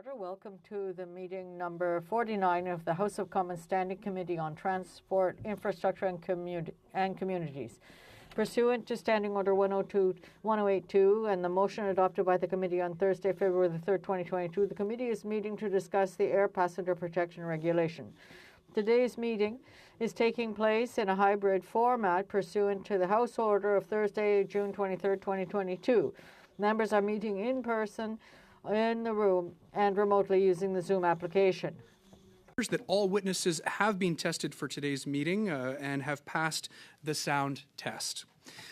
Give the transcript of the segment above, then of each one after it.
order. Welcome to the meeting number 49 of the House of Commons Standing Committee on Transport, Infrastructure and Communities. Pursuant to Standing Order 1082 and the motion adopted by the committee on Thursday, February the 3rd, 2022, the committee is meeting to discuss the Air Passenger Protection Regulation. Today's meeting is taking place in a hybrid format pursuant to the House Order of Thursday, June 23rd, 2022. Members are meeting in person in the room and remotely using the Zoom application. That all witnesses have been tested for today's meeting and have passed the sound test.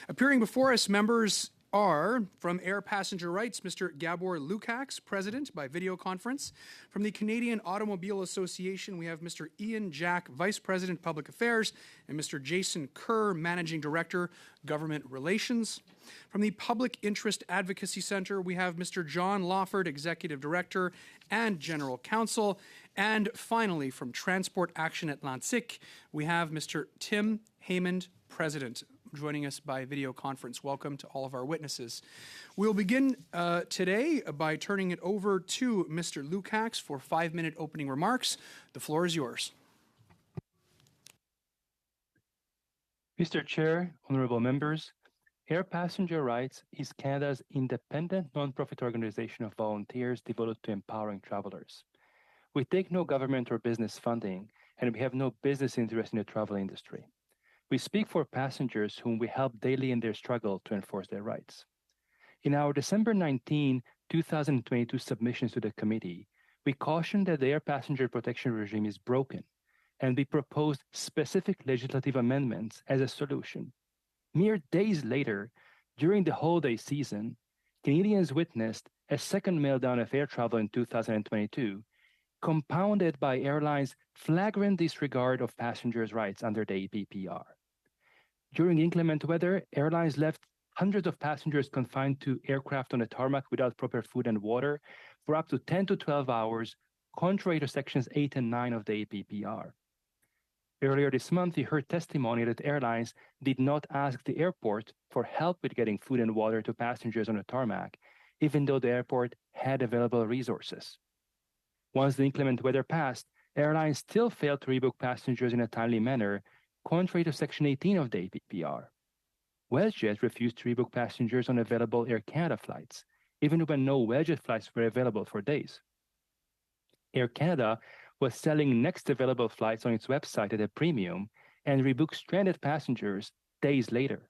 Appearing before us, members are from Air Passenger Rights, Mr. Gabor Lukacs, President by video conference. From the Canadian Automobile Association, we have Mr. Ian Jack, Vice President, Public Affairs, and Mr. Jason Kerr, Managing Director, Government Relations. From the Public Interest Advocacy Center, we have Mr. John Lawford, Executive Director and General Counsel. And finally, from Transport Action Atlantique, we have Mr. Tim Haymond, President, joining us by video conference. Welcome to all of our witnesses. We'll begin today by turning it over to Mr. Lukacs for 5-minute opening remarks. The floor is yours. Mr. Chair, honorable members, Air Passenger Rights is Canada's independent non-profit organization of volunteers devoted to empowering travelers. We take no government or business funding, and we have no business interest in the travel industry. We speak for passengers whom we help daily in their struggle to enforce their rights. In our December 19, 2022 submissions to the committee, we cautioned that the air passenger protection regime is broken, and we proposed specific legislative amendments as a solution. Mere days later, during the holiday season, Canadians witnessed a second meltdown of air travel in 2022, compounded by airlines' flagrant disregard of passengers' rights under the APPR. During inclement weather, airlines left hundreds of passengers confined to aircraft on the tarmac without proper food and water for up to 10 to 12 hours, contrary to Sections 8 and 9 of the APPR. Earlier this month, we heard testimony that airlines did not ask the airport for help with getting food and water to passengers on the tarmac, even though the airport had available resources. Once the inclement weather passed, airlines still failed to rebook passengers in a timely manner, contrary to Section 18 of the APPR. WestJet refused to rebook passengers on available Air Canada flights, even when no WestJet flights were available for days. Air Canada was selling next available flights on its website at a premium and rebooked stranded passengers days later.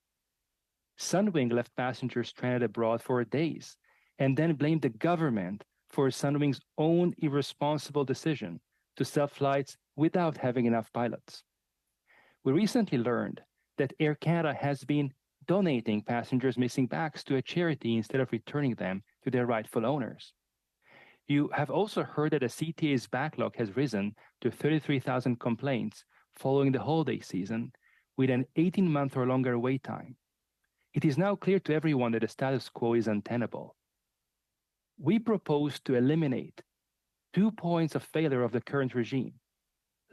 Sunwing left passengers stranded abroad for days and then blamed the government for Sunwing's own irresponsible decision to sell flights without having enough pilots. We recently learned that Air Canada has been donating passengers' missing bags to a charity instead of returning them to their rightful owners. You have also heard that the CTA's backlog has risen to 33,000 complaints following the holiday season, with an 18-month or longer wait time. It is now clear to everyone that the status quo is untenable. We propose to eliminate 2 points of failure of the current regime: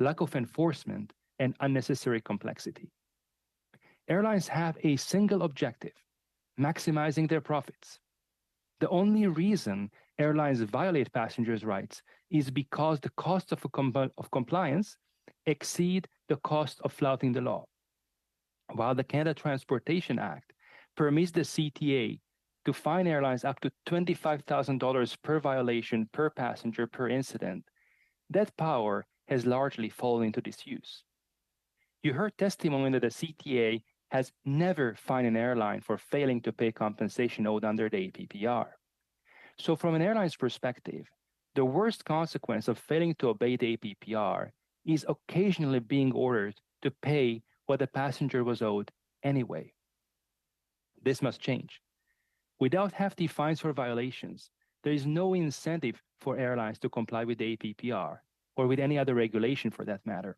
lack of enforcement and unnecessary complexity. Airlines have a single objective: maximizing their profits. The only reason airlines violate passengers' rights is because the costs of compliance exceed the cost of flouting the law. While the Canada Transportation Act permits the CTA to fine airlines up to $25,000 per violation per passenger per incident, that power has largely fallen into disuse. You heard testimony that the CTA has never fined an airline for failing to pay compensation owed under the APPR. So from an airline's perspective, the worst consequence of failing to obey the APPR is occasionally being ordered to pay what the passenger was owed anyway. This must change. Without hefty fines for violations, there is no incentive for airlines to comply with the APPR or with any other regulation for that matter.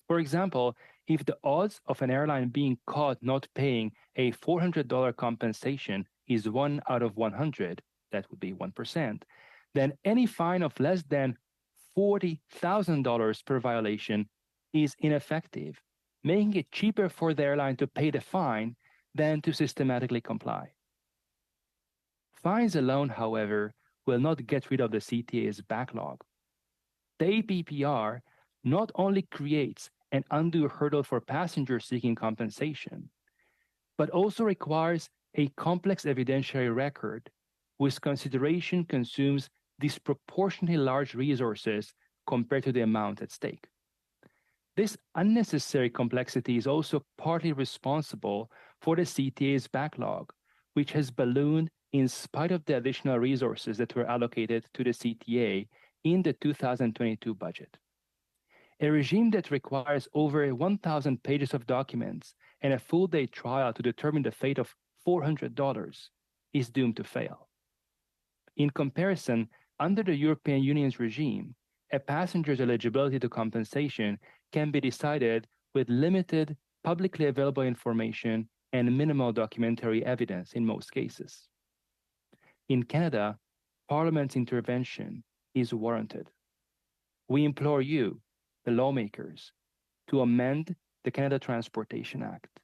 For example, if the odds of an airline being caught not paying a $400 compensation is 1 out of 100, that would be 1%, then any fine of less than $40,000 per violation is ineffective, making it cheaper for the airline to pay the fine than to systematically comply. Fines alone, however, will not get rid of the CTA's backlog. The APPR not only creates an undue hurdle for passengers seeking compensation, but also requires a complex evidentiary record whose consideration consumes disproportionately large resources compared to the amount at stake. This unnecessary complexity is also partly responsible for the CTA's backlog, which has ballooned in spite of the additional resources that were allocated to the CTA in the 2022 budget. A regime that requires over 1,000 pages of documents and a full-day trial to determine the fate of $400 is doomed to fail. In comparison, under the European Union's regime, a passenger's eligibility to compensation can be decided with limited publicly available information and minimal documentary evidence in most cases. In Canada, Parliament's intervention is warranted. We implore you, the lawmakers, to amend the Canada Transportation Act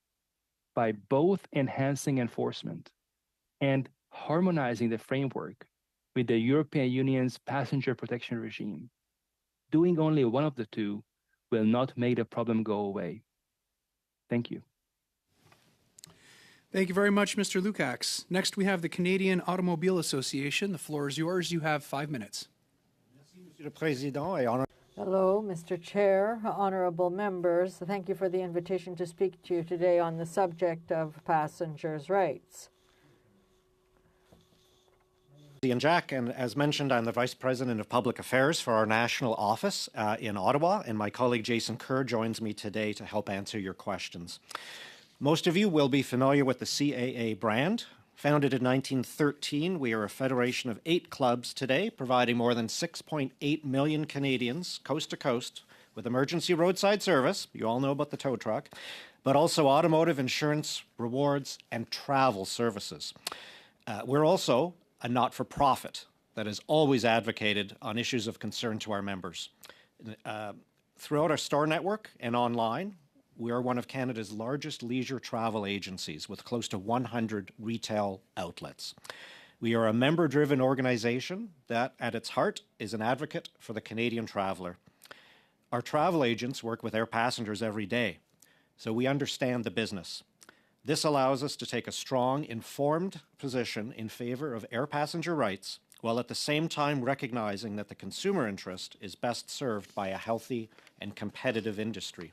by both enhancing enforcement and harmonizing the framework with the European Union's passenger protection regime. Doing only one of the two will not make the problem go away. Thank you. Thank you very much, Mr. Lukacs. Next, we have the Canadian Automobile Association. The floor is yours. You have 5 minutes. Hello, Mr. Chair, honorable members. Thank you for the invitation to speak to you today on the subject of passengers' rights. Ian Jack, and as mentioned, I'm the Vice President of Public Affairs for our national office in Ottawa, and my colleague Jason Kerr joins me today to help answer your questions. Most of you will be familiar with the CAA brand. Founded in 1913, we are a federation of 8 clubs today, providing more than 6.8 million Canadians coast to coast with emergency roadside service. You all know about the tow truck, but also automotive, insurance, rewards, and travel services. We're also a not-for-profit that has always advocated on issues of concern to our members. Throughout our store network and online, we are one of Canada's largest leisure travel agencies with close to 100 retail outlets. We are a member-driven organization that, at its heart, is an advocate for the Canadian traveler. Our travel agents work with air passengers every day, so we understand the business. This allows us to take a strong, informed position in favor of air passenger rights, while at the same time recognizing that the consumer interest is best served by a healthy and competitive industry.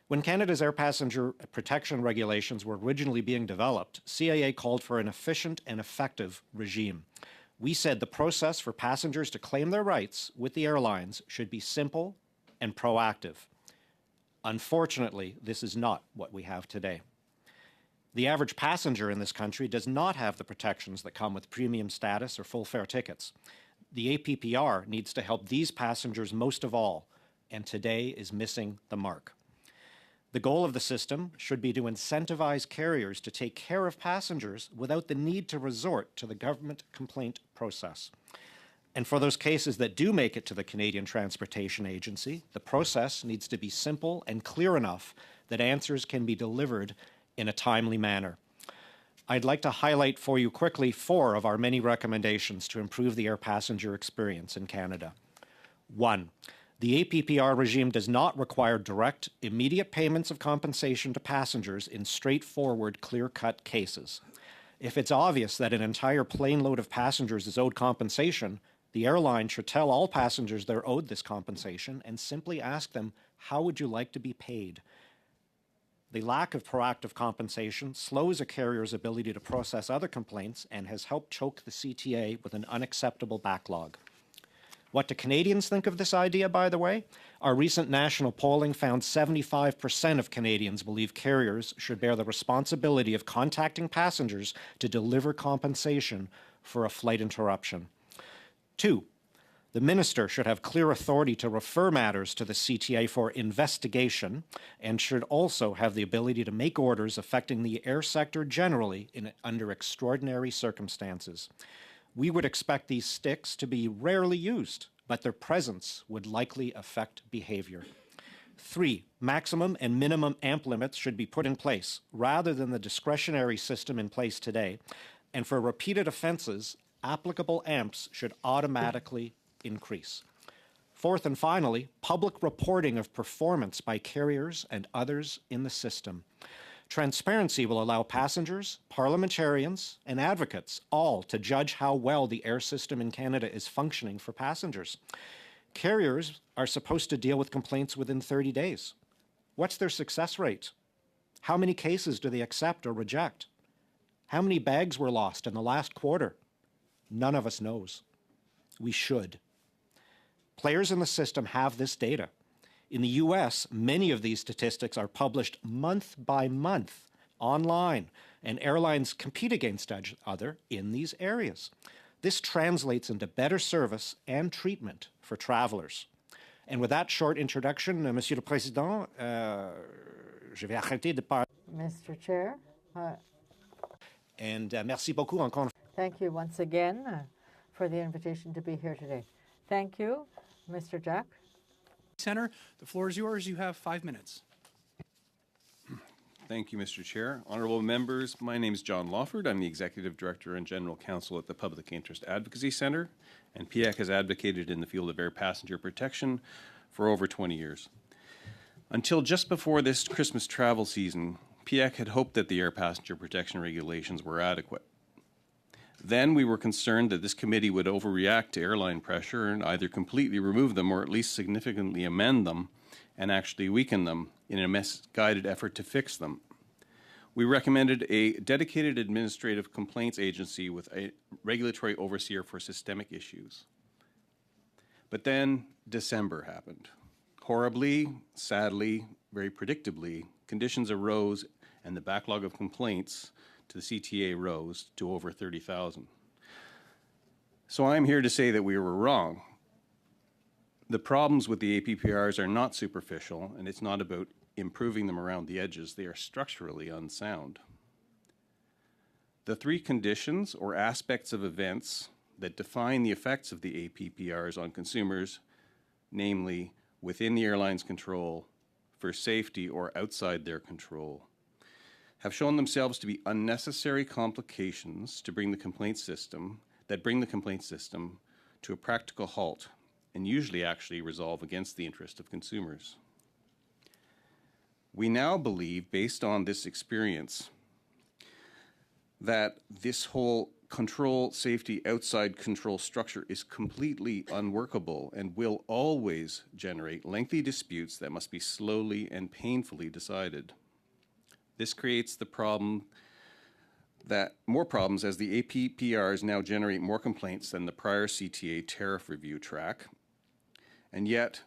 When Canada's air passenger protection regulations were originally being developed, CAA called for an efficient and effective regime. We said the process for passengers to claim their rights with the airlines should be simple and proactive. Unfortunately, this is not what we have today. The average passenger in this country does not have the protections that come with premium status or full fare tickets. The APPR needs to help these passengers most of all, and today is missing the mark. The goal of the system should be to incentivize carriers to take care of passengers without the need to resort to the government complaint process. And for those cases that do make it to the Canadian Transportation Agency, the process needs to be simple and clear enough that answers can be delivered in a timely manner. I'd like to highlight for you quickly 4 of our many recommendations to improve the air passenger experience in Canada. 1. The APPR regime does not require direct, immediate payments of compensation to passengers in straightforward, clear-cut cases. If it's obvious that an entire plane load of passengers is owed compensation, the airline should tell all passengers they're owed this compensation and simply ask them, how would you like to be paid? The lack of proactive compensation slows a carrier's ability to process other complaints and has helped choke the CTA with an unacceptable backlog. What do Canadians think of this idea, by the way? Our recent national polling found 75% of Canadians believe carriers should bear the responsibility of contacting passengers to deliver compensation for a flight interruption. 2. The minister should have clear authority to refer matters to the CTA for investigation and should also have the ability to make orders affecting the air sector generally under extraordinary circumstances. We would expect these sticks to be rarely used, but their presence would likely affect behavior. 3. Maximum and minimum AMP limits should be put in place rather than the discretionary system in place today. And for repeated offenses, applicable AMPs should automatically increase. Fourth and finally, public reporting of performance by carriers and others in the system. Transparency will allow passengers, parliamentarians, and advocates all to judge how well the air system in Canada is functioning for passengers. Carriers are supposed to deal with complaints within 30 days. What's their success rate? How many cases do they accept or reject? How many bags were lost in the last quarter? None of us knows. We should. Players in the system have this data. In the US, many of these statistics are published month by month online, and airlines compete against each other in these areas. This translates into better service and treatment for travelers. And with that short introduction, Monsieur le Président, je vais arrêter de parler. Mr. Chair, And merci beaucoup encore. thank you once again for the invitation to be here today. Thank you, Mr. Jack. Center, the floor is yours. You have 5 minutes. Thank you, Mr. Chair. Honorable members, my name is John Lawford. I'm the Executive Director and General Counsel at the Public Interest Advocacy Centre, and PIAC has advocated in the field of air passenger protection for over 20 years. Until just before this Christmas travel season, PIAC had hoped that the air passenger protection regulations were adequate. Then we were concerned that this committee would overreact to airline pressure and either completely remove them or at least significantly amend them and actually weaken them in a misguided effort to fix them. We recommended a dedicated administrative complaints agency with a regulatory overseer for systemic issues. But then December happened. Horribly, sadly, very predictably, conditions arose and the backlog of complaints to the CTA rose to over 30,000. So I'm here to say that we were wrong. The problems with the APPRs are not superficial, and it's not about improving them around the edges. They are structurally unsound. The three conditions or aspects of events that define the effects of the APPRs on consumers, namely within the airline's control, for safety, or outside their control, have shown themselves to be unnecessary complications to bring the complaint system to a practical halt and usually actually resolve against the interest of consumers. We now believe, based on this experience, that this whole control, safety, outside control structure is completely unworkable and will always generate lengthy disputes that must be slowly and painfully decided. This creates the problem that more problems as the APPRs now generate more complaints than the prior CTA tariff review track, and yet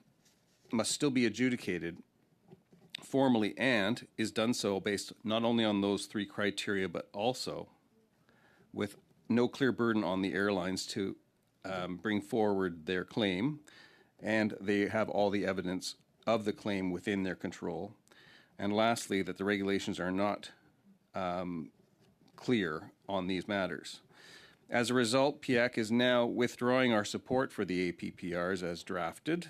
must still be adjudicated formally and is done so based not only on those three criteria, but also with no clear burden on the airlines to bring forward their claim, and they have all the evidence of the claim within their control. And lastly, that the regulations are not clear on these matters. As a result, PIAC is now withdrawing our support for the APPRs as drafted,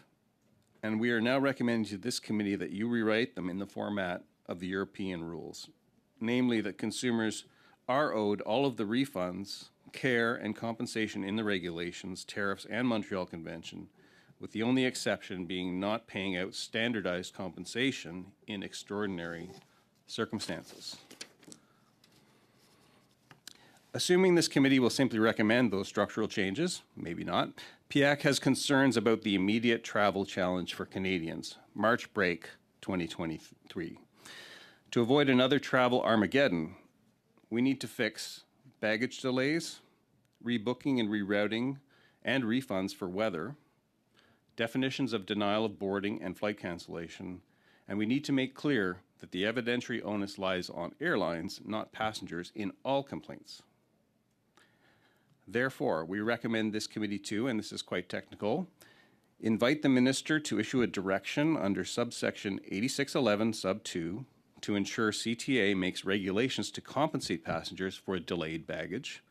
and we are now recommending to this committee that you rewrite them in the format of the European rules, namely that consumers are owed all of the refunds, care, and compensation in the regulations, tariffs, and Montreal Convention, with the only exception being not paying out standardized compensation in extraordinary circumstances. Assuming this committee will simply recommend those structural changes, maybe not, PIAC has concerns about the immediate travel challenge for Canadians, March break 2023. To avoid another travel Armageddon, we need to fix baggage delays, rebooking and rerouting, and refunds for weather, definitions of denial of boarding and flight cancellation, and we need to make clear that the evidentiary onus lies on airlines, not passengers, in all complaints. Therefore, we recommend this committee to, and this is quite technical, invite the minister to issue a direction under subsection 8611 sub 2 to ensure CTA makes regulations to compensate passengers for delayed baggage.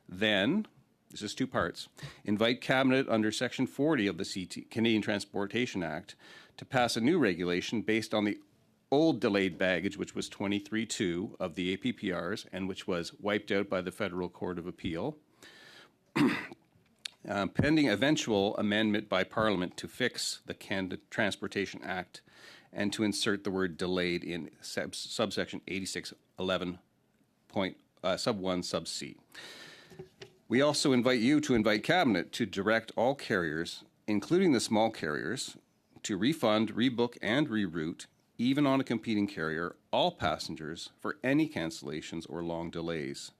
Then, this is two parts, invite Cabinet under section 40 of the Canadian Transportation Act to pass a new regulation based on the old delayed baggage, which was 23.2 of the APPRs and which was wiped out by the Federal Court of Appeal. pending eventual amendment by Parliament to fix the Canada Transportation Act and to insert the word delayed in subsection 8611, sub 1, sub C. We also invite you to invite Cabinet to direct all carriers, including the small carriers, to refund, rebook, and reroute, even on a competing carrier, all passengers for any cancellations or long delays.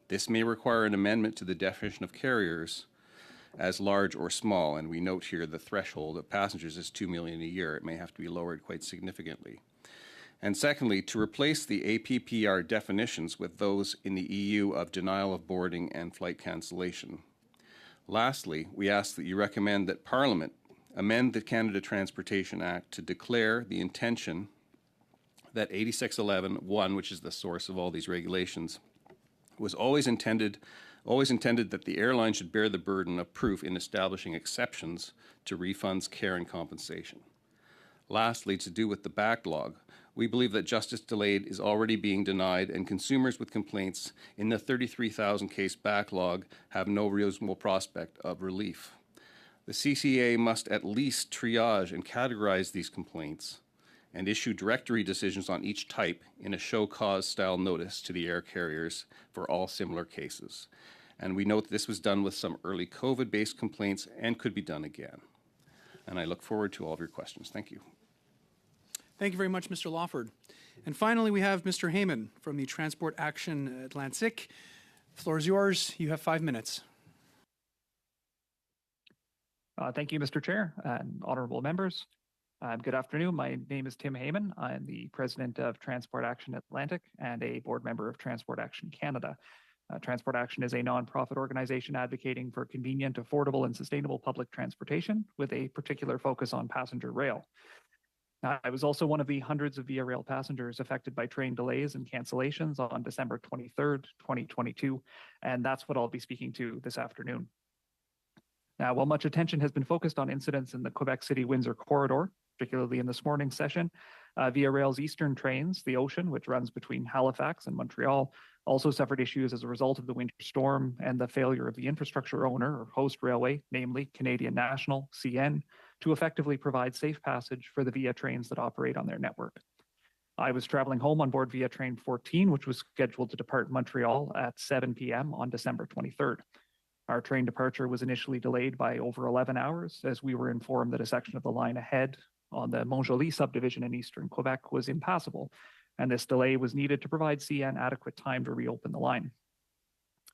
This may require an amendment to the definition of carriers as large or small, and we note here the threshold of passengers is 2 million a year. It may have to be lowered quite significantly. And secondly, to replace the APPR definitions with those in the EU of denial of boarding and flight cancellation. Lastly, we ask that you recommend that Parliament amend the Canada Transportation Act to declare the intention that 8611(1), which is the source of all these regulations, was always intended that the airline should bear the burden of proof in establishing exceptions to refunds, care, and compensation. Lastly, to do with the backlog, we believe that justice delayed is already being denied, and consumers with complaints in the 33,000 case backlog have no reasonable prospect of relief. The CCA must at least triage and categorize these complaints and issue directory decisions on each type in a show cause style notice to the air carriers for all similar cases. And we note this was done with some early COVID-based complaints and could be done again. And I look forward to all of your questions. Thank you. Thank you very much, Mr. Lawford. And finally, we have Mr. Heyman from the Transport Action Atlantic. The floor is yours. You have 5 minutes. Thank you, Mr. Chair and honorable members. Good afternoon. My name is Tim Heyman. I'm the president of Transport Action Atlantic and a board member of Transport Action Canada. Transport Action is a nonprofit organization advocating for convenient, affordable, and sustainable public transportation with a particular focus on passenger rail. I was also one of the hundreds of Via Rail passengers affected by train delays and cancellations on December 23rd, 2022, and that's what I'll be speaking to this afternoon. Now, while much attention has been focused on incidents in the Quebec City-Windsor corridor, particularly in this morning's session, Via Rail's eastern trains, the Ocean, which runs between Halifax and Montreal, also suffered issues as a result of the winter storm and the failure of the infrastructure owner or host railway, namely Canadian National, CN, to effectively provide safe passage for the Via trains that operate on their network. I was traveling home on board Via Train 14, which was scheduled to depart Montreal at 7 p.m. on December 23rd. Our train departure was initially delayed by over 11 hours as we were informed that a section of the line ahead on the Mont-Joli subdivision in eastern Quebec was impassable, and this delay was needed to provide CN adequate time to reopen the line.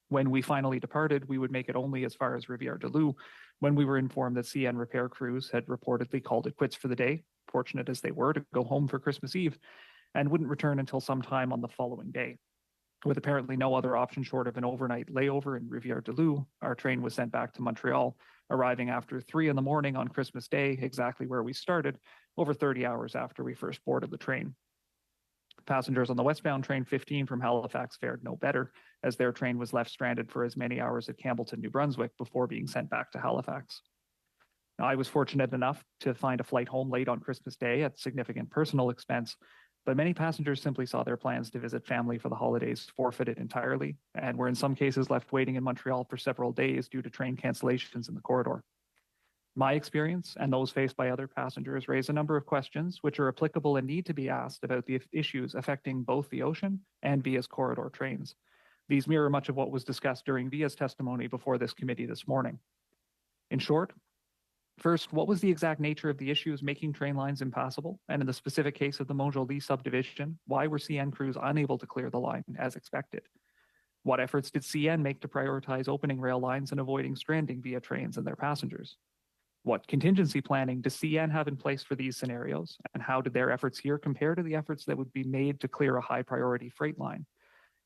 When we finally departed, we would make it only as far as Rivière-du-Loup when we were informed that CN repair crews had reportedly called it quits for the day, fortunate as they were to go home for Christmas Eve, and wouldn't return until sometime on the following day. With apparently no other option short of an overnight layover in Rivière-du-Loup, our train was sent back to Montreal, arriving after 3 a.m. on Christmas Day, exactly where we started, over 30 hours after we first boarded the train. Passengers on the westbound train 15 from Halifax fared no better, as their train was left stranded for as many hours at Campbellton, New Brunswick, before being sent back to Halifax. Now, I was fortunate enough to find a flight home late on Christmas Day at significant personal expense, but many passengers simply saw their plans to visit family for the holidays forfeited entirely, and were in some cases left waiting in Montreal for several days due to train cancellations in the corridor. My experience and those faced by other passengers raise a number of questions which are applicable and need to be asked about the issues affecting both the Ocean and Via's corridor trains. These mirror much of what was discussed during Via's testimony before this committee this morning. In short, first, what was the exact nature of the issues making train lines impassable? And in the specific case of the Mont-Joli subdivision, why were CN crews unable to clear the line as expected? What efforts did CN make to prioritize opening rail lines and avoiding stranding Via trains and their passengers? What contingency planning does CN have in place for these scenarios? And how did their efforts here compare to the efforts that would be made to clear a high priority freight line?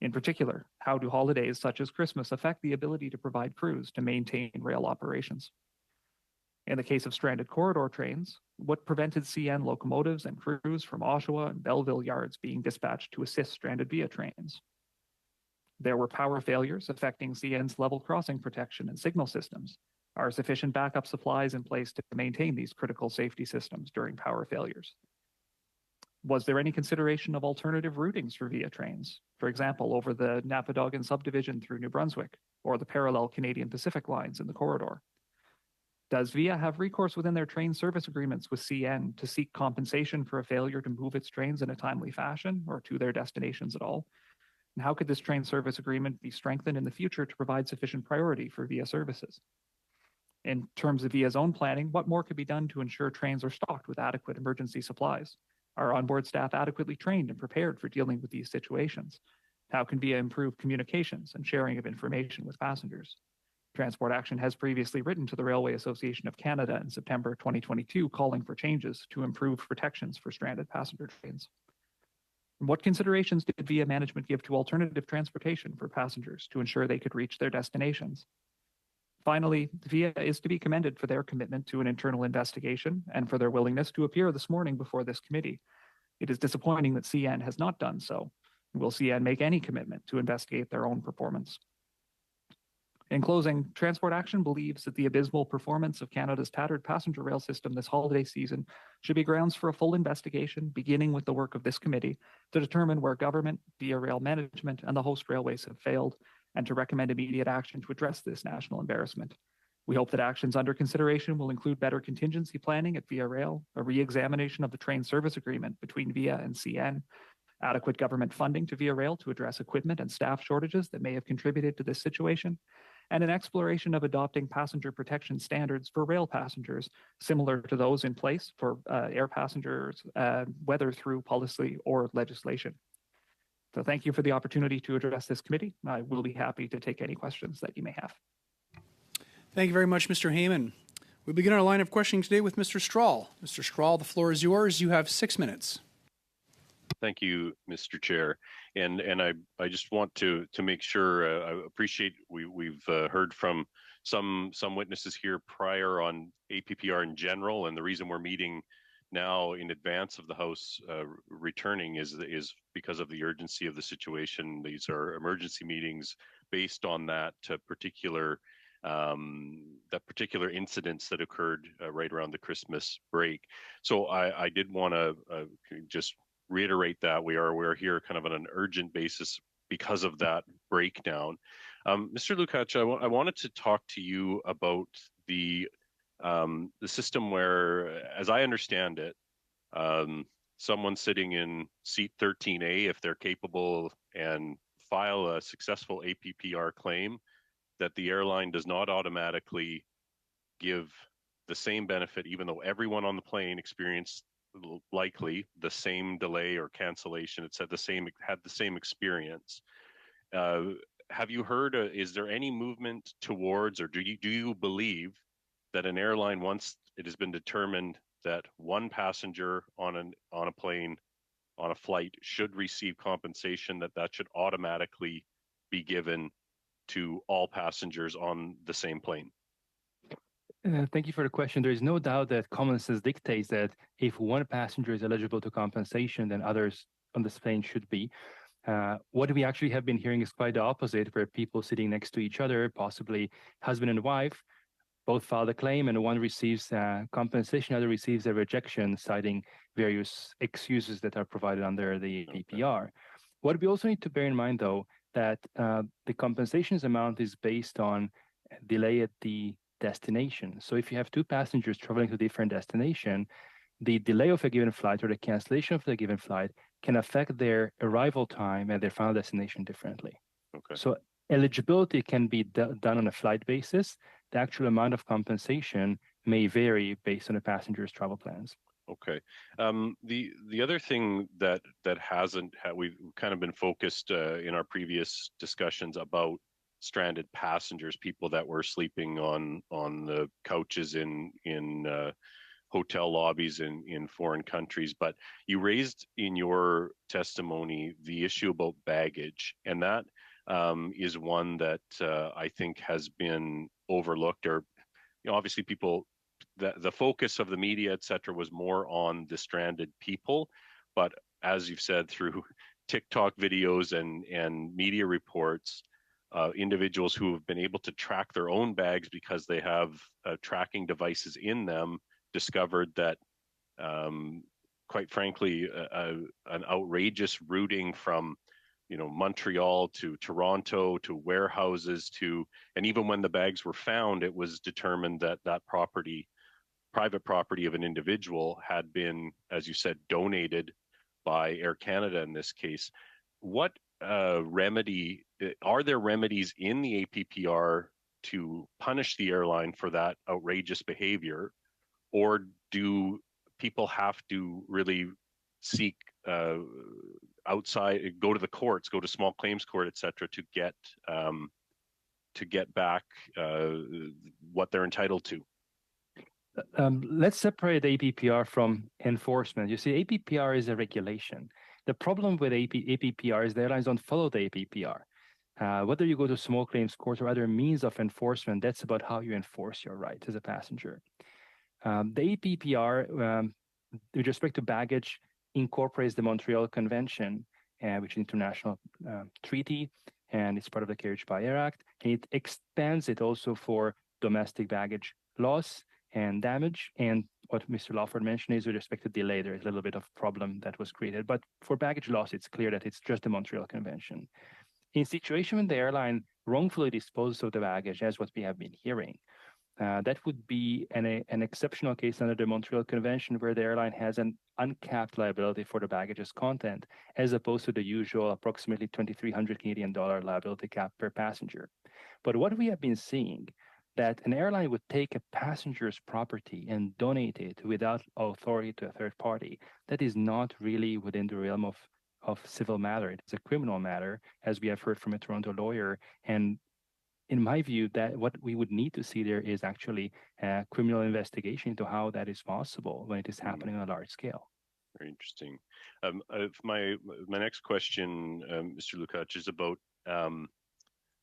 In particular, how do holidays such as Christmas affect the ability to provide crews to maintain rail operations? In the case of stranded corridor trains, what prevented CN locomotives and crews from Oshawa and Belleville yards being dispatched to assist stranded Via trains? There were power failures affecting CN's level crossing protection and signal systems. Are sufficient backup supplies in place to maintain these critical safety systems during power failures? Was there any consideration of alternative routings for VIA trains? For example, over the Napadogan subdivision through New Brunswick, or the parallel Canadian Pacific lines in the corridor? Does VIA have recourse within their train service agreements with CN to seek compensation for a failure to move its trains in a timely fashion or to their destinations at all? And how could this train service agreement be strengthened in the future to provide sufficient priority for VIA services? In terms of VIA's own planning, what more could be done to ensure trains are stocked with adequate emergency supplies? Are onboard staff adequately trained and prepared for dealing with these situations? How can VIA improve communications and sharing of information with passengers? Transport Action has previously written to the Railway Association of Canada in September 2022 calling for changes to improve protections for stranded passenger trains. And what considerations did VIA management give to alternative transportation for passengers to ensure they could reach their destinations? Finally, VIA is to be commended for their commitment to an internal investigation and for their willingness to appear this morning before this committee. It is disappointing that CN has not done so. Will CN make any commitment to investigate their own performance? In closing, Transport Action believes that the abysmal performance of Canada's tattered passenger rail system this holiday season should be grounds for a full investigation, beginning with the work of this committee, to determine where government, VIA Rail management, and the host railways have failed, and to recommend immediate action to address this national embarrassment. We hope that actions under consideration will include better contingency planning at VIA Rail, a re-examination of the train service agreement between VIA and CN, adequate government funding to VIA Rail to address equipment and staff shortages that may have contributed to this situation, and an exploration of adopting passenger protection standards for rail passengers, similar to those in place for air passengers, whether through policy or legislation. So thank you for the opportunity to address this committee. I will be happy to take any questions that you may have. Thank you very much, Mr. Heyman. We begin our line of questioning today with Mr. Strahl. Mr. Strahl, the floor is yours. You have 6 minutes. Thank you, Mr. Chair. And I just want to make sure, I appreciate we've heard from some witnesses here prior on APPR in general, and the reason we're meeting now in advance of the House returning is because of the urgency of the situation. These are emergency meetings based on that particular incidents that occurred right around the Christmas break. So I did want to just reiterate that we are here kind of on an urgent basis because of that breakdown. Mr. Lukacs, I wanted to talk to you about the system where, as I understand it, someone sitting in seat 13A, if they're capable and file a successful APPR claim, that the airline does not automatically give the same benefit, even though everyone on the plane experienced likely the same delay or cancellation. It said had the same experience. Have you heard? Is there any movement towards, or do you believe that an airline, once it has been determined that one passenger on a plane on a flight should receive compensation, that should automatically be given to all passengers on the same plane? Thank you for the question. There is no doubt that common sense dictates that if one passenger is eligible to compensation, then others on this plane should be. What we actually have been hearing is quite the opposite, where people sitting next to each other, possibly husband and wife, both file a claim, and one receives compensation, other receives a rejection, citing various excuses that are provided under the APPR. What we also need to bear in mind, though, that the compensations amount is based on delay at the destination. So if you have two passengers traveling to a different destination, the delay of a given flight or the cancellation of the given flight can affect their arrival time at their final destination differently. Okay. So eligibility can be done on a flight basis. The actual amount of compensation may vary based on the passenger's travel plans. Okay. The other thing that we've kind of been focused in our previous discussions about stranded passengers, people that were sleeping on the couches in hotel lobbies in foreign countries. But you raised in your testimony the issue about baggage, and that is one that I think has been overlooked, or obviously people. The focus of the media, et cetera, was more on the stranded people. But as you've said, through TikTok videos and media reports, individuals who have been able to track their own bags because they have tracking devices in them discovered that quite frankly, an outrageous routing from, Montreal to Toronto to warehouses and even when the bags were found, it was determined that that private property of an individual had been, as you said, donated by Air Canada in this case. What are there remedies in the APPR to punish the airline for that outrageous behavior, or do people have to really seek outside, go to the courts, go to small claims court, et cetera, to get back what they're entitled to? Let's separate APPR from enforcement. You see, APPR is a regulation. The problem with APPR is the airlines don't follow the APPR. Whether you go to small claims court or other means of enforcement, that's about how you enforce your rights as a passenger. The APPR, with respect to baggage, incorporates the Montreal Convention, which is an international treaty, and it's part of the Carriage by Air Act. And it expands it also for domestic baggage loss and damage. And what Mr. Lawford mentioned is with respect to delay, there's a little bit of problem that was created. But for baggage loss, it's clear that it's just the Montreal Convention. In situation when the airline wrongfully disposes of the baggage, as what we have been hearing, that would be an exceptional case under the Montreal Convention where the airline has an uncapped liability for the baggage's content, as opposed to the usual approximately 2,300 Canadian dollar liability cap per passenger. But what we have been seeing, that an airline would take a passenger's property and donate it without authority to a third party, that is not really within the realm of civil matter. It's a criminal matter, as we have heard from a Toronto lawyer. And in my view, that what we would need to see there is actually a criminal investigation into how that is possible when it is happening on a large scale. Very interesting. My next question, Mr. Lukacs, is about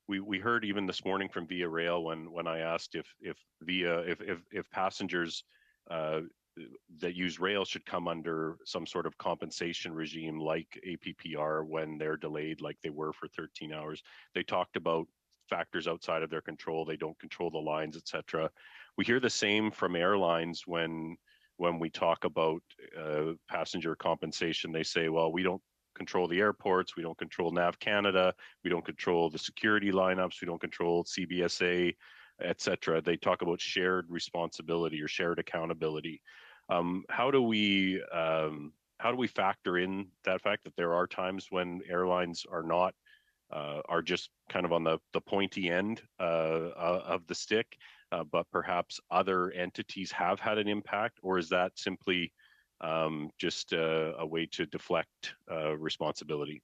we heard even this morning from Via Rail when I asked if passengers that use rail should come under some sort of compensation regime like APPR when they're delayed, like they were for 13 hours. They talked about factors outside of their control. They don't control the lines, etc. We hear the same from airlines when we talk about passenger compensation. They say, well, we don't control the airports, we don't control NAV Canada, we don't control the security lineups, we don't control CBSA, etc. They talk about shared responsibility or shared accountability. How do we factor in that fact that there are times when airlines are just kind of on the pointy end of the stick, but perhaps other entities have had an impact, or is that simply just a way to deflect responsibility?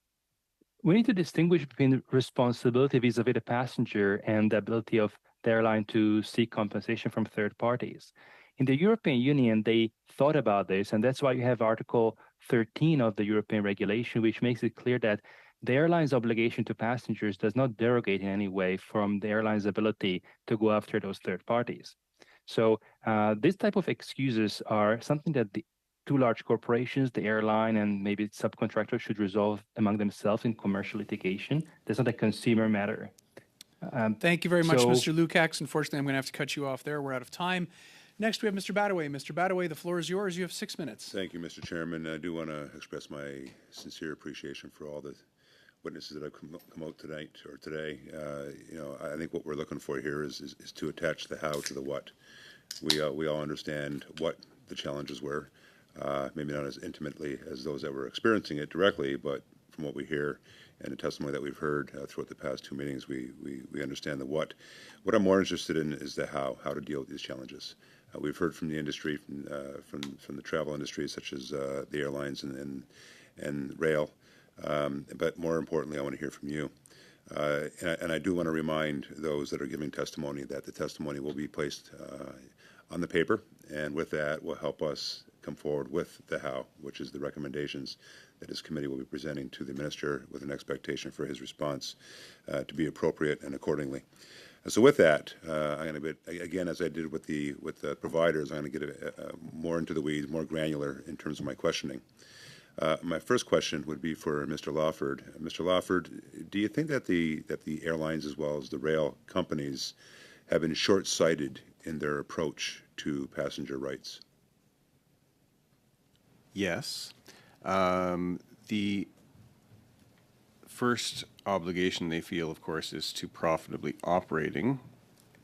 We need to distinguish between responsibility vis-a-vis the passenger and the ability of the airline to seek compensation from third parties. In the European Union, they thought about this, and that's why you have Article 13 of the European regulation, which makes it clear that the airline's obligation to passengers does not derogate in any way from the airline's ability to go after those third parties. So this type of excuses are something that the two large corporations, the airline and maybe subcontractors, should resolve among themselves in commercial litigation. That's not a consumer matter. Thank you very much, Mr. Lukacs. Unfortunately, I'm going to have to cut you off there. We're out of time. Next, we have Mr. Badaway. Mr. Badaway, the floor is yours. You have 6 minutes. Thank you, Mr. Chairman. I do want to express my sincere appreciation for all the witnesses that have come out tonight or today. I think what we're looking for here is to attach the how to the what. We all understand what the challenges were, maybe not as intimately as those that were experiencing it directly, but from what we hear and the testimony that we've heard throughout the past two meetings, we understand the what. What I'm more interested in is the how to deal with these challenges. We've heard from the industry, from the travel industry, such as the airlines and rail. But more importantly, I want to hear from you. And I do want to remind those that are giving testimony that the testimony will be placed on the paper, and with that will help us come forward with the how, which is the recommendations that this committee will be presenting to the minister with an expectation for his response to be appropriate and accordingly. And so with that, I'm going to, again, as I did with the providers, I'm going to get more into the weeds, more granular in terms of my questioning. My first question would be for Mr. Lawford. Mr. Lawford, do you think that the airlines as well as the rail companies have been short-sighted in their approach to passenger rights? yes. The first obligation they feel, of course, is to profitably operating,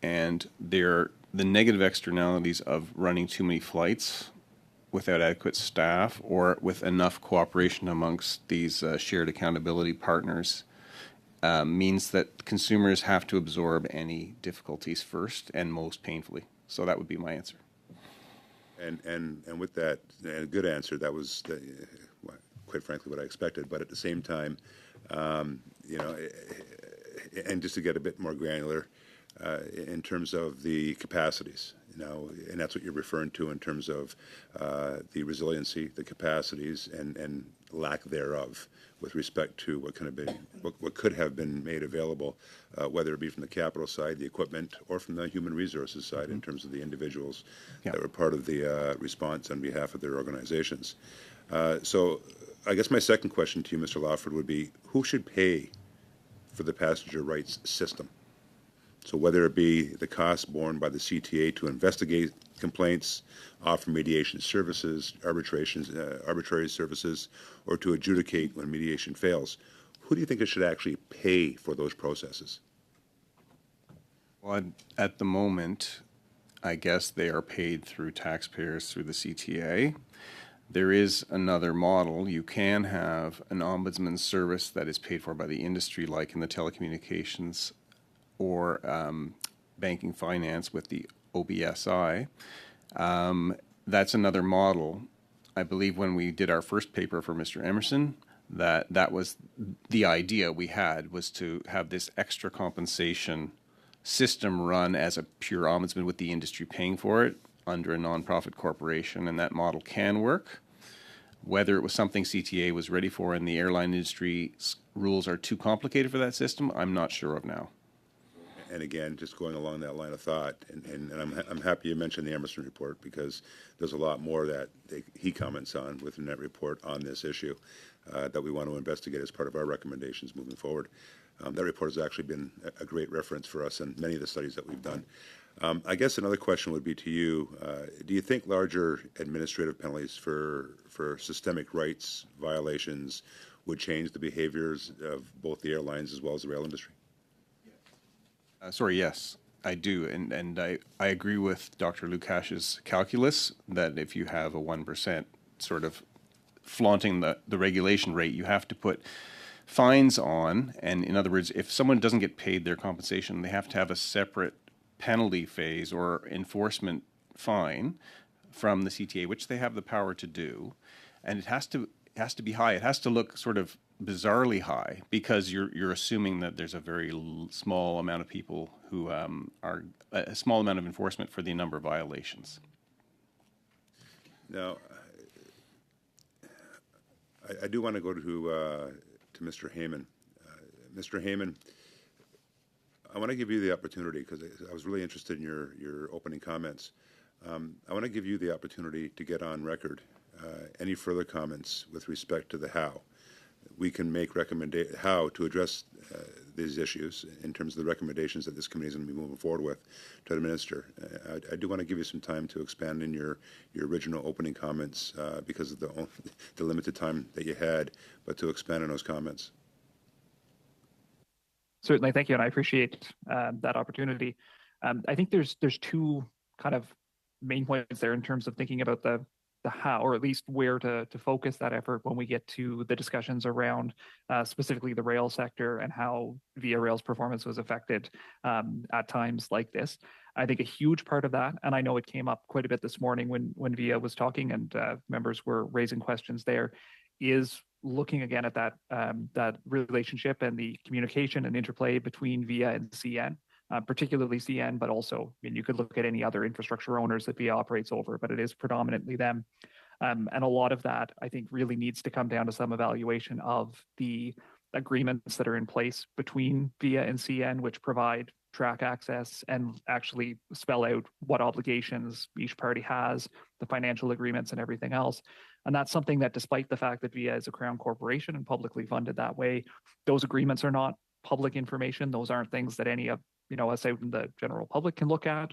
and the negative externalities of running too many flights without adequate staff or with enough cooperation amongst these shared accountability partners means that consumers have to absorb any difficulties first and most painfully. So that would be my answer. And with that, and a good answer, that was quite frankly what I expected. But at the same time, you know, and just to get a bit more granular, in terms of the capacities, you know, and that's what you're referring to in terms of the resiliency, the capacities, and lack thereof with respect to what could have been made available, whether it be from the capital side, the equipment, or from the human resources side in terms of the individuals that were part of the response on behalf of their organizations. So I guess my second question to you, Mr. Lawford, would be, who should pay for the passenger rights system? So whether it be the costs borne by the CTA to investigate complaints, offer mediation services, arbitrary services, or to adjudicate when mediation fails, who do you think it should actually pay for those processes? Well, at the moment, I guess they are paid through taxpayers through the CTA. There is another model. You can have an ombudsman service that is paid for by the industry, like in the telecommunications or banking finance with the OBSI. That's another model. I believe when we did our first paper for Mr. Emerson, that was the idea we had, was to have this extra compensation system run as a pure ombudsman with the industry paying for it under a nonprofit corporation, and that model can work. Whether it was something CTA was ready for and the airline industry's rules are too complicated for that system, I'm not sure of now. And again, just going along that line of thought, and I'm happy you mentioned the Emerson report, because there's a lot more that he comments on within that report on this issue that we want to investigate as part of our recommendations moving forward. That report has actually been a great reference for us in many of the studies that we've done. I guess another question would be to you, do you think larger administrative penalties for systemic rights violations would change the behaviors of both the airlines as well as the rail industry? Yes, I do. And I agree with Dr. Lukash's calculus that if you have a 1% sort of flaunting the regulation rate, you have to put fines on. And in other words, if someone doesn't get paid their compensation, they have to have a separate penalty phase or enforcement fine from the CTA, which they have the power to do. And it has to be high. It has to look sort of bizarrely high, because you're assuming that there's a very small amount of people who are a small amount of enforcement for the number of violations. Now, I do want to go to Mr. Heyman. Mr. Heyman, I want to give you the opportunity, because I was really interested in your opening comments. I want to give you the opportunity to get on record any further comments with respect to the how we can make how to address these issues in terms of the recommendations that this committee is going to be moving forward with to administer. I do want to give you some time to expand in your original opening comments because of the limited time that you had, but to expand on those comments. Certainly, thank you, and I appreciate that opportunity. I think there's two kind of main points there in terms of thinking about the how, or at least where to focus that effort when we get to the discussions around specifically the rail sector and how Via Rail's performance was affected at times like this. I think a huge part of that, and I know it came up quite a bit this morning when Via was talking and members were raising questions there, is looking again at that relationship and the communication and interplay between Via and CN. Particularly CN, but also, I mean, you could look at any other infrastructure owners that Via operates over, but it is predominantly them. And a lot of that, I think, really needs to come down to some evaluation of the agreements that are in place between Via and CN, which provide track access and actually spell out what obligations each party has, the financial agreements and everything else. And that's something that, despite the fact that Via is a Crown corporation and publicly funded that way, those agreements are not public information. Those aren't things that any of us out in the general public can look at.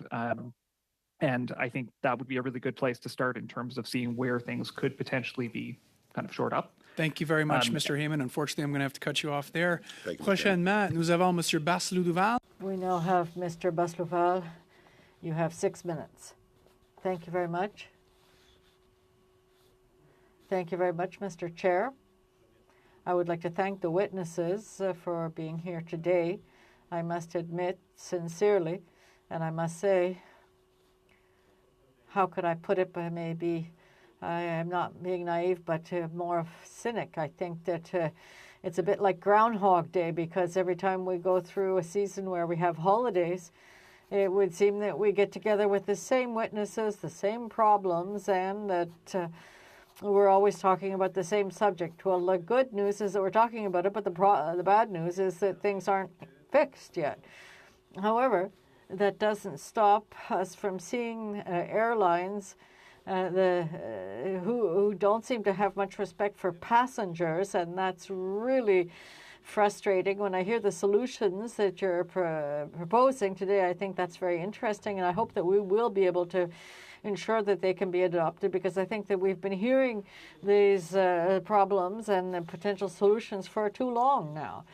And I think that would be a really good place to start in terms of seeing where things could potentially be kind of shored up. Thank you very much, Mr. Heyman. Unfortunately, I'm going to have to cut you off there. Thank you, Mr. Prochainement, nous avons Monsieur Baslouval. We now have Mr. Baslouval. You have 6 minutes. Thank you very much. Thank you very much, Mr. Chair. I would like to thank the witnesses for being here today. I must admit sincerely, and I must say, how could I put it, but maybe I am not being naive, but more of cynic. I think that it's a bit like Groundhog Day, because every time we go through a season where we have holidays, it would seem that we get together with the same witnesses, the same problems, and that we're always talking about the same subject. Well, the good news is that we're talking about it, but the bad news is that things aren't fixed yet. However, that doesn't stop us from seeing airlines who don't seem to have much respect for passengers, and that's really frustrating. When I hear the solutions that you're proposing today, I think that's very interesting, and I hope that we will be able to ensure that they can be adopted, because I think that we've been hearing these problems and the potential solutions for too long now.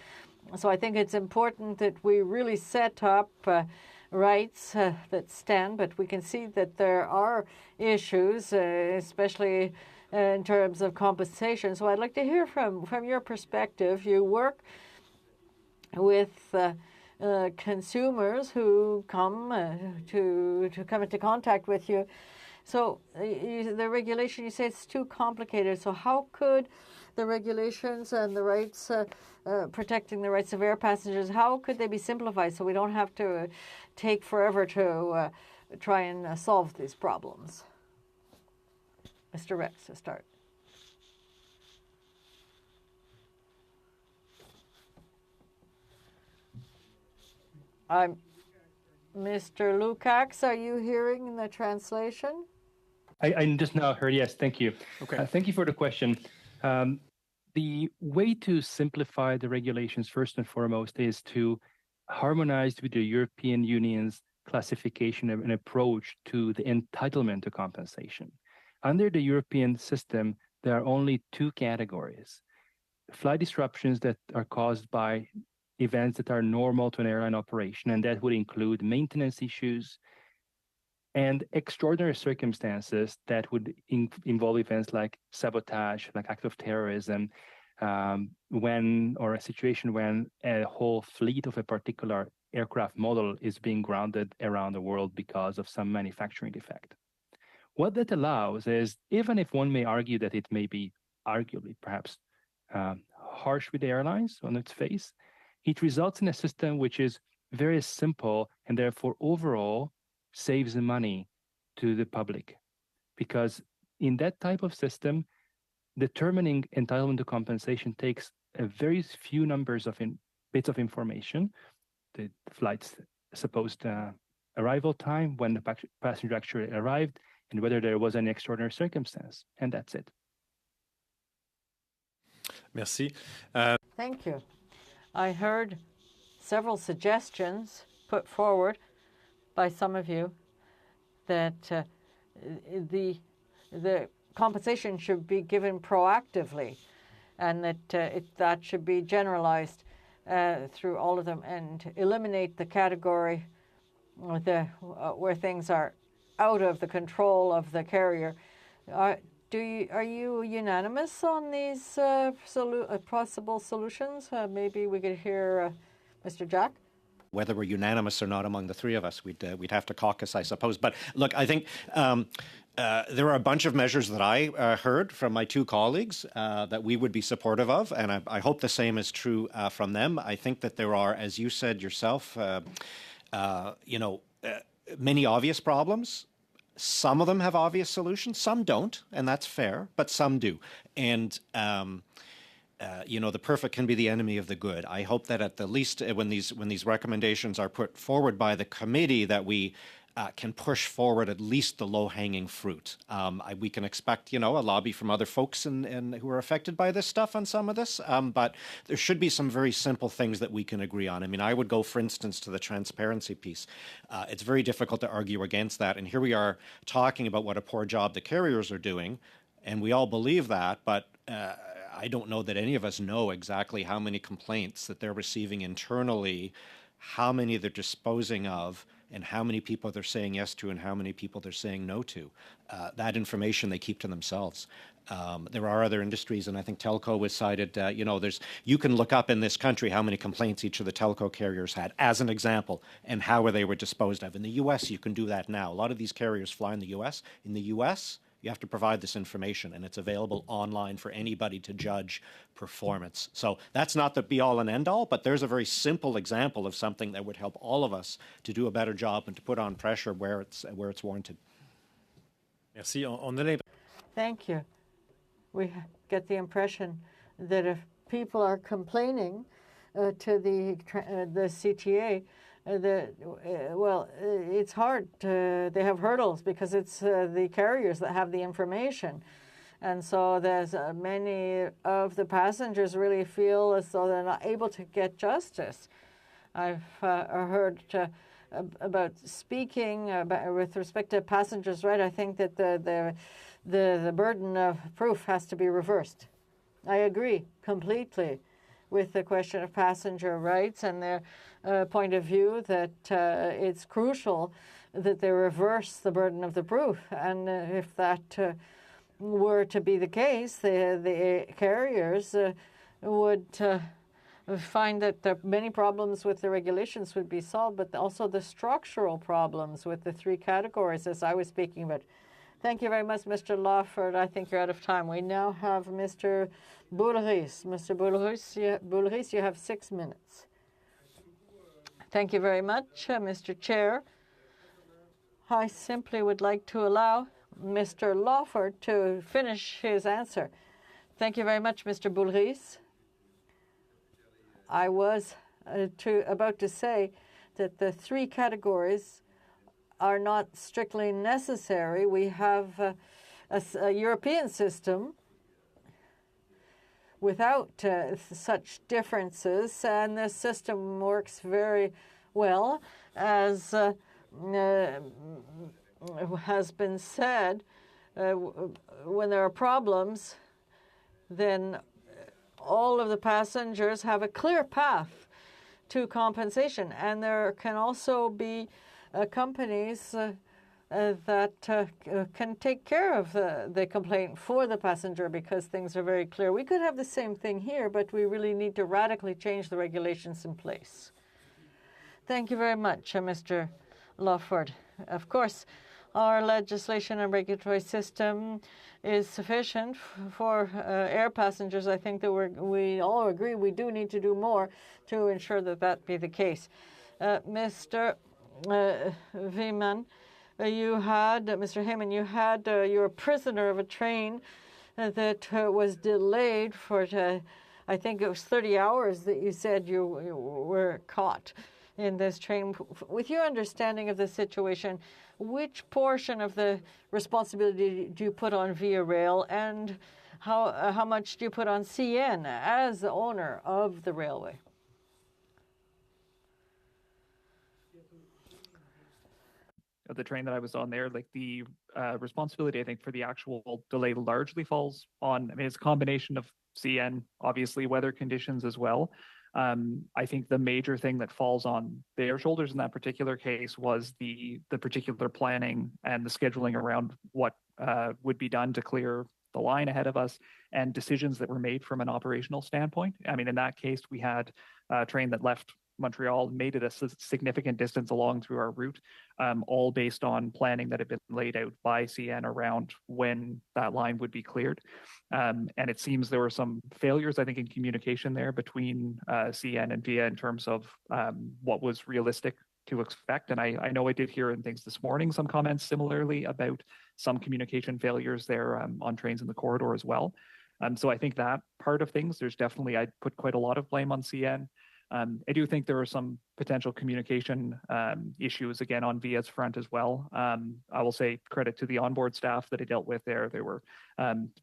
So I think it's important that we really set up rights that stand, but we can see that there are issues, especially in terms of compensation. So I'd like to hear from your perspective. You work with consumers who come to come into contact with you. So the regulation, you say it's too complicated. So how could the regulations and the rights, protecting the rights of air passengers, how could they be simplified so we don't have to take forever to try and solve these problems? Mr. Rex, to start. Mr. Lukacs, are you hearing the translation? I just now heard, yes, thank you. Okay. Thank you for the question. The way to simplify the regulations, first and foremost, is to harmonize with the European Union's classification and approach to the entitlement to compensation. Under the European system, there are only two categories: flight disruptions that are caused by events that are normal to an airline operation, and that would include maintenance issues, and extraordinary circumstances that would involve events like sabotage, like act of terrorism, or a situation when a whole fleet of a particular aircraft model is being grounded around the world because of some manufacturing defect. What that allows is, even if one may argue that it may be arguably perhaps harsh with the airlines on its face, it results in a system which is very simple and therefore overall saves the money to the public. Because in that type of system, determining entitlement to compensation takes a very few numbers of bits of information: the flight's supposed arrival time, when the passenger actually arrived, and whether there was an extraordinary circumstance, and that's it. Merci. Thank you. I heard several suggestions put forward by some of you that the compensation should be given proactively, and that that should be generalized through all of them, and eliminate the category where things are out of the control of the carrier. Are you unanimous on these possible solutions? Maybe we could hear Mr. Jack. Whether we're unanimous or not among the three of us, we'd have to caucus, I suppose. But look, I think there are a bunch of measures that I heard from my two colleagues that we would be supportive of, and I hope the same is true from them. I think that there are, as you said yourself, many obvious problems. Some of them have obvious solutions, some don't, and that's fair, but some do. And the perfect can be the enemy of the good. I hope that at the least when these recommendations are put forward by the committee, that we can push forward at least the low-hanging fruit. We can expect, a lobby from other folks who are affected by this stuff on some of this, but there should be some very simple things that we can agree on. I mean, I would go, for instance, to the transparency piece. It's very difficult to argue against that, and here we are talking about what a poor job the carriers are doing, and we all believe that, but I don't know that any of us know exactly how many complaints that they're receiving internally, how many they're disposing of, and how many people they're saying yes to and how many people they're saying no to. That information they keep to themselves. There are other industries, and I think telco was cited. You can look up in this country how many complaints each of the telco carriers had, as an example, and how they were disposed of. In the U.S., you can do that now. A lot of these carriers fly in the U.S. In the U.S., you have to provide this information, and it's available online for anybody to judge performance. So that's not the be-all and end-all, but there's a very simple example of something that would help all of us to do a better job and to put on pressure where it's warranted. Merci. Thank you. We get the impression that if people are complaining to the CTA, it's hard. They have hurdles because it's the carriers that have the information. And so there's many of the passengers really feel as though they're not able to get justice. I've heard about speaking with respect to passengers' right. I think that the burden of proof has to be reversed. I agree completely with the question of passenger rights and their point of view that it's crucial that they reverse the burden of the proof. And if that were to be the case, the carriers would find that the many problems with the regulations would be solved, but also the structural problems with the three categories, as I was speaking about. Thank you very much, Mr. Lawford. I think you're out of time. We now have Mr. Boulris. Mr. Boulris, you have 6 minutes. Thank you very much, Mr. Chair. I simply would like to allow Mr. Lawford to finish his answer. Thank you very much, Mr. Boulris. I was about to say that the three categories are not strictly necessary. We have a European system without such differences, and this system works very well. As has been said, when there are problems, then all of the passengers have a clear path to compensation, and there can also be companies that can take care of the complaint for the passenger because things are very clear. We could have the same thing here, but we really need to radically change the regulations in place. Thank you very much, Mr. Lawford. Of course, our legislation and regulatory system is sufficient for air passengers. I think that we all agree we do need to do more to ensure that that be the case. Mr. Heyman, you were a prisoner of a train that was delayed for, I think it was 30 hours that you said you were caught in this train. With your understanding of the situation, which portion of the responsibility do you put on Via Rail, and how much do you put on CN as the owner of the railway? Of the train that I was on there, like the responsibility, I think, for the actual delay largely falls on, it's a combination of CN, obviously weather conditions as well. I think the major thing that falls on their shoulders in that particular case was the particular planning and the scheduling around what would be done to clear the line ahead of us and decisions that were made from an operational standpoint. I mean, in that case, we had a train that left Montreal, made it a significant distance along through our route, all based on planning that had been laid out by CN around when that line would be cleared. And it seems there were some failures, I think, in communication there between CN and VIA in terms of what was realistic to expect. And I know I did hear in things this morning some comments similarly about some communication failures there on trains in the corridor as well. So I think that part of things, there's definitely, I'd put quite a lot of blame on CN. I do think there are some potential communication issues again on VIA's front as well. I will say credit to the onboard staff that I dealt with there. They were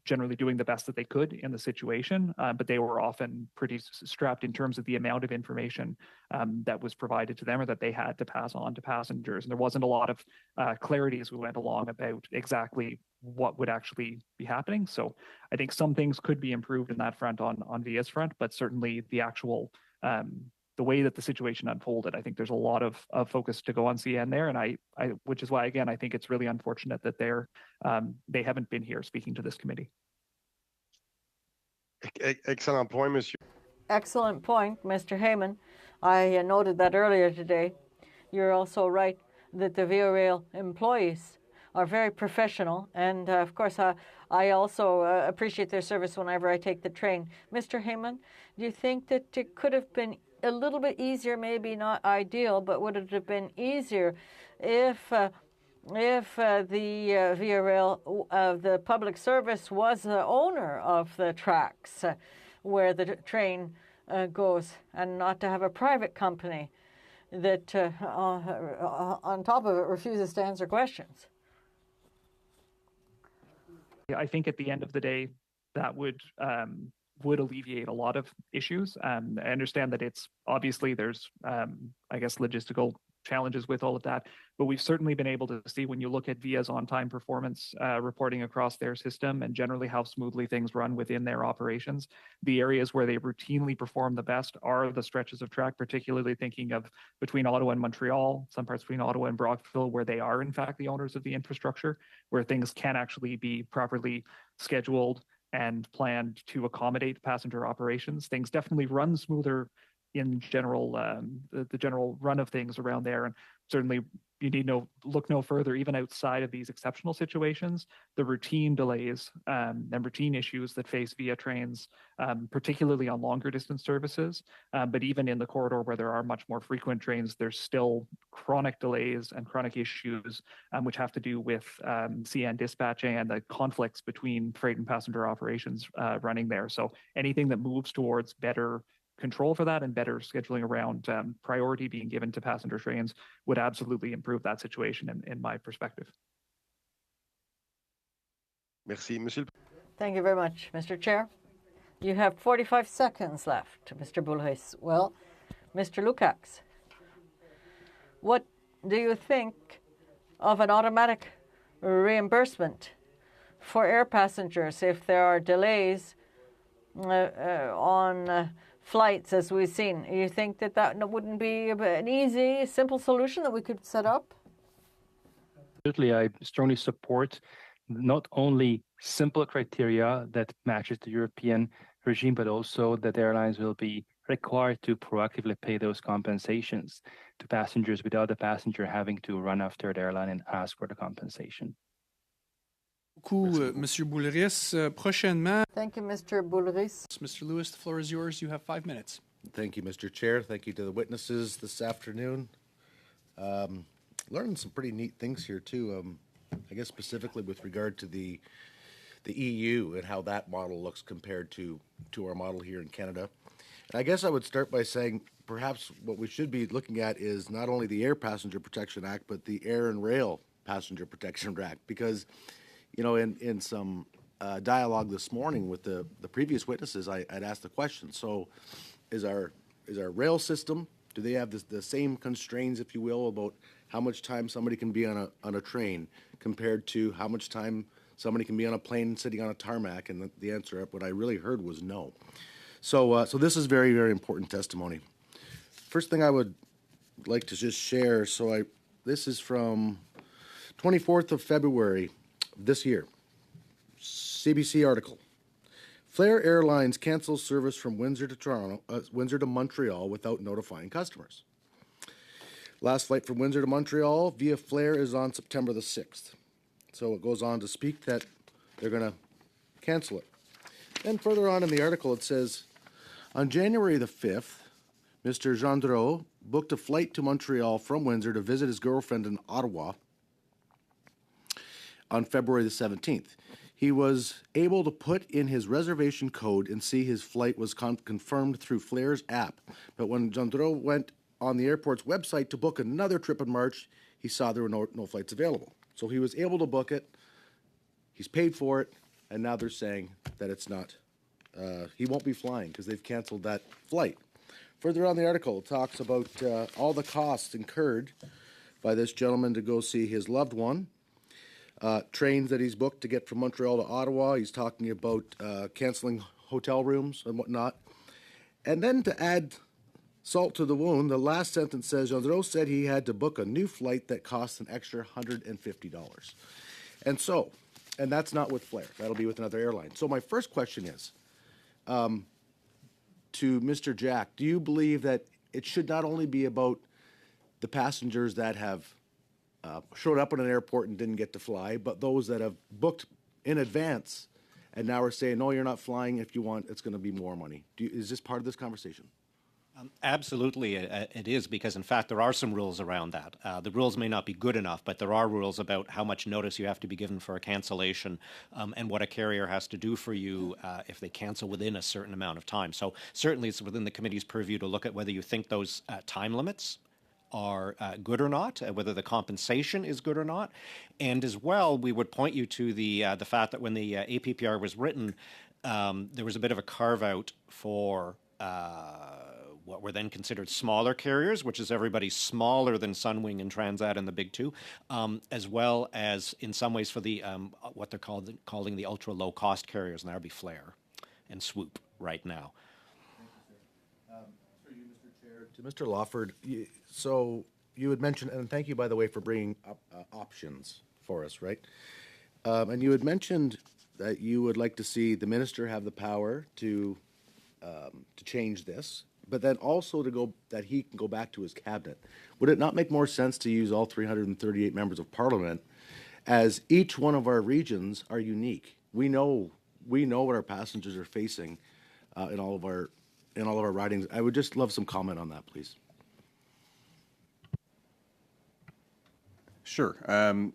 generally doing the best that they could in the situation, but they were often pretty strapped in terms of the amount of information that was provided to them or that they had to pass on to passengers. And there wasn't a lot of clarity as we went along about exactly what would actually be happening. So I think some things could be improved in that front on VIA's front, but certainly the actual the way that the situation unfolded, I think there's a lot of focus to go on CN there, and I which is why again I think it's really unfortunate that they haven't been here speaking to this committee. Excellent point, Monsieur. Excellent point, Mr. Heyman. I noted that earlier today. You're also right that the Via Rail employees are very professional, and of course I also appreciate their service whenever I take the train. Mr. Heyman, do you think that it could have been a little bit easier, maybe not ideal, but would it have been easier if the Via Rail, the public service, was the owner of the tracks where the train goes, and not to have a private company that on top of it refuses to answer questions? I think at the end of the day, that would alleviate a lot of issues. I understand that it's obviously there's, I guess, logistical challenges with all of that, but we've certainly been able to see when you look at VIA's on-time performance reporting across their system and generally how smoothly things run within their operations, the areas where they routinely perform the best are the stretches of track, particularly thinking of between Ottawa and Montreal, some parts between Ottawa and Brockville, where they are in fact the owners of the infrastructure, where things can actually be properly scheduled and planned to accommodate passenger operations. Things definitely run smoother in general, the general run of things around there. And certainly you need look no further, even outside of these exceptional situations, the routine delays and routine issues that face VIA trains, particularly on longer distance services. But even in the corridor where there are much more frequent trains, there's still chronic delays and chronic issues which have to do with CN dispatching and the conflicts between freight and passenger operations running there. So anything that moves towards better control for that and better scheduling around priority being given to passenger trains would absolutely improve that situation in my perspective. Merci, Monsieur. Thank you very much, Mr. Chair. You have 45 seconds left, Mr. Boulris. Well, Mr. Lukacs, what do you think of an automatic reimbursement for air passengers if there are delays on flights, as we've seen? You think that wouldn't be an easy, simple solution that we could set up? Absolutely, I strongly support not only simple criteria that matches the European regime, but also that airlines will be required to proactively pay those compensations to passengers without the passenger having to run after the airline and ask for the compensation. Monsieur Boulris. Prochainement. Thank you, Mr. Boulris. Mr. Lewis, the floor is yours. You have 5 minutes. Thank you, Mr. Chair. Thank you to the witnesses this afternoon. Learning some pretty neat things here too. I guess specifically with regard to the EU and how that model looks compared to our model here in Canada. And I guess I would start by saying perhaps what we should be looking at is not only the Air Passenger Protection Act, but the Air and Rail Passenger Protection Act, because in some dialogue this morning with the previous witnesses, I'd asked the question. So, is our rail system? Do they have the same constraints, if you will, about how much time somebody can be on a train compared to how much time somebody can be on a plane sitting on a tarmac? And the answer, what I really heard, was no. So this is very, very important testimony. First thing I would like to just share. This is from 24th of February. This year, CBC article. Flair Airlines cancels service from Windsor to Montreal without notifying customers. Last flight from Windsor to Montreal via Flair is on September the 6th. So it goes on to speak that they're going to cancel it. Then further on in the article, it says, on January the 5th, Mr. Gendreau booked a flight to Montreal from Windsor to visit his girlfriend in Ottawa on February the 17th. he was able to put in his reservation code and see his flight was confirmed through Flair's app. But when Gendreau went on the airport's website to book another trip in March, he saw there were no flights available. So he was able to book it, he's paid for it, and now they're saying that it's not, he won't be flying because they've canceled that flight. Further on the article, it talks about all the costs incurred by this gentleman to go see his loved one. Trains that he's booked to get from Montreal to Ottawa. He's talking about canceling hotel rooms and whatnot. And then to add salt to the wound, the last sentence says, Gendreau said he had to book a new flight that costs an extra $150. And that's not with Flair. That'll be with another airline. So my first question is, to Mr. Jack, do you believe that it should not only be about the passengers that have showed up at an airport and didn't get to fly, but those that have booked in advance and now are saying, no, you're not flying. If you want, it's going to be more money. Is this part of this conversation? Absolutely, it is, because in fact there are some rules around that. The rules may not be good enough, but there are rules about how much notice you have to be given for a cancellation, and what a carrier has to do for you if they cancel within a certain amount of time. So certainly it's within the committee's purview to look at whether you think those time limits are good or not, whether the compensation is good or not. And as well, we would point you to the fact that when the APPR was written, there was a bit of a carve-out for what were then considered smaller carriers, which is everybody smaller than Sunwing and Transat and the big two, as well as in some ways for the what they're calling the ultra low cost carriers, and that would be Flair and Swoop right now. Through you, Mr. Chair. To Mr. Lawford, so you had mentioned, and thank you, by the way, for bringing up options for us, right? And you had mentioned that you would like to see the minister have the power to change this, but then also that he can go back to his cabinet. Would it not make more sense to use all 338 members of parliament, as each one of our regions are unique? We know what our passengers are facing in all of our ridings. I would just love some comment on that, please. Sure.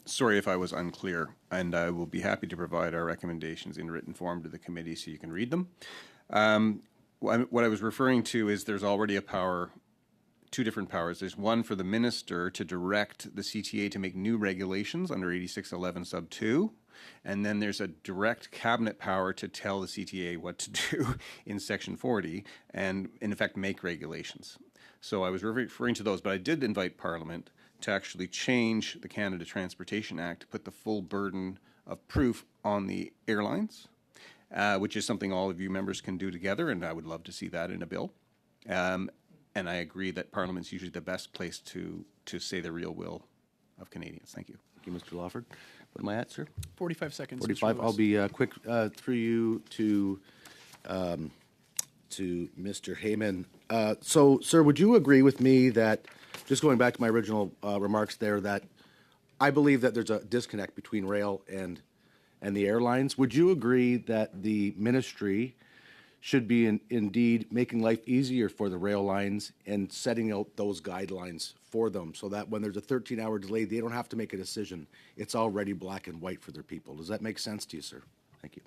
Sorry if I was unclear, and I will be happy to provide our recommendations in written form to the committee so you can read them. What I was referring to is there's already a power, two different powers. There's one for the minister to direct the CTA to make new regulations under 8611 sub 2, and then there's a direct cabinet power to tell the CTA what to do in section 40 and in effect make regulations. So I was referring to those, but I did invite Parliament to actually change the Canada Transportation Act to put the full burden of proof on the airlines, which is something all of you members can do together, and I would love to see that in a bill. And I agree that Parliament's usually the best place to say the real will of Canadians. Thank you. Thank you, Mr. Lawford. What am I at, sir? 45 seconds. 45. I'll be quick through you to Mr. Heyman. So, sir, would you agree with me that, just going back to my original remarks there, that I believe that there's a disconnect between rail and the airlines? Would you agree that the ministry should be indeed making life easier for the rail lines and setting out those guidelines for them so that when there's a 13-hour delay, they don't have to make a decision? It's already black and white for their people. Does that make sense to you, sir? Thank you.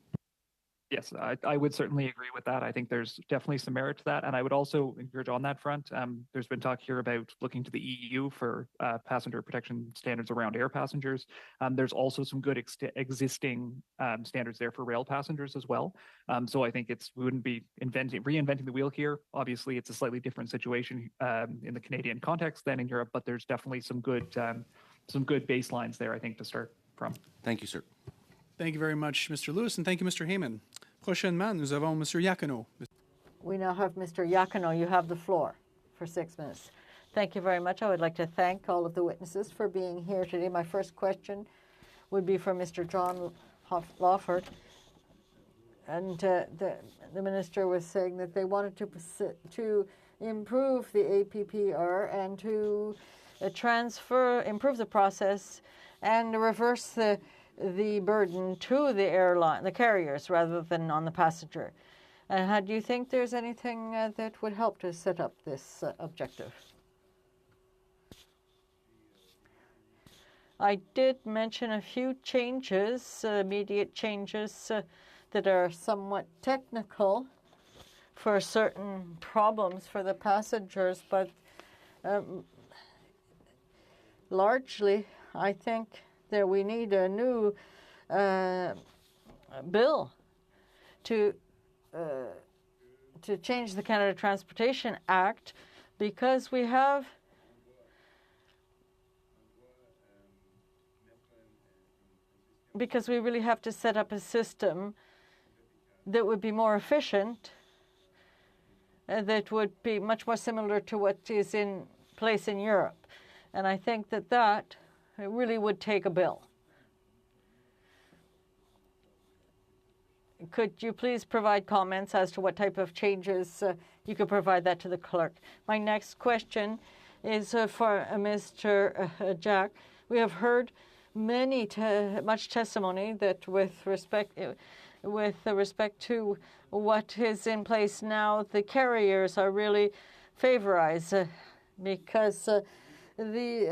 Yes, I would certainly agree with that. I think there's definitely some merit to that. And I would also encourage on that front, there's been talk here about looking to the EU for passenger protection standards around air passengers. There's also some good existing standards there for rail passengers as well. So I think we wouldn't be reinventing the wheel here. Obviously, it's a slightly different situation in the Canadian context than in Europe, but there's definitely some good baselines there, I think, to start from. Thank you, sir. Thank you very much, Mr. Lewis, and thank you, Mr. Heyman. Prochainement, nous avons Monsieur Iacono. We now have Mr. Iacono. You have the floor for 6 minutes. Thank you very much. I would like to thank all of the witnesses for being here today. My first question would be for Mr. John Lawford. And the minister was saying that they wanted to improve the APPR and to improve the process and reverse the burden to the carriers rather than on the passenger. And do you think there's anything that would help to set up this objective? I did mention a few changes, immediate changes that are somewhat technical for certain problems for the passengers, but largely, I think that we need a new bill to change the Canada Transportation Act, because we have we really have to set up a system that would be more efficient, that would be much more similar to what is in place in Europe. And I think that really would take a bill. Could you please provide comments as to what type of changes you could provide that to the clerk? My next question is for Mr. Jack. We have heard much testimony that with respect to what is in place now, the carriers are really favorized because they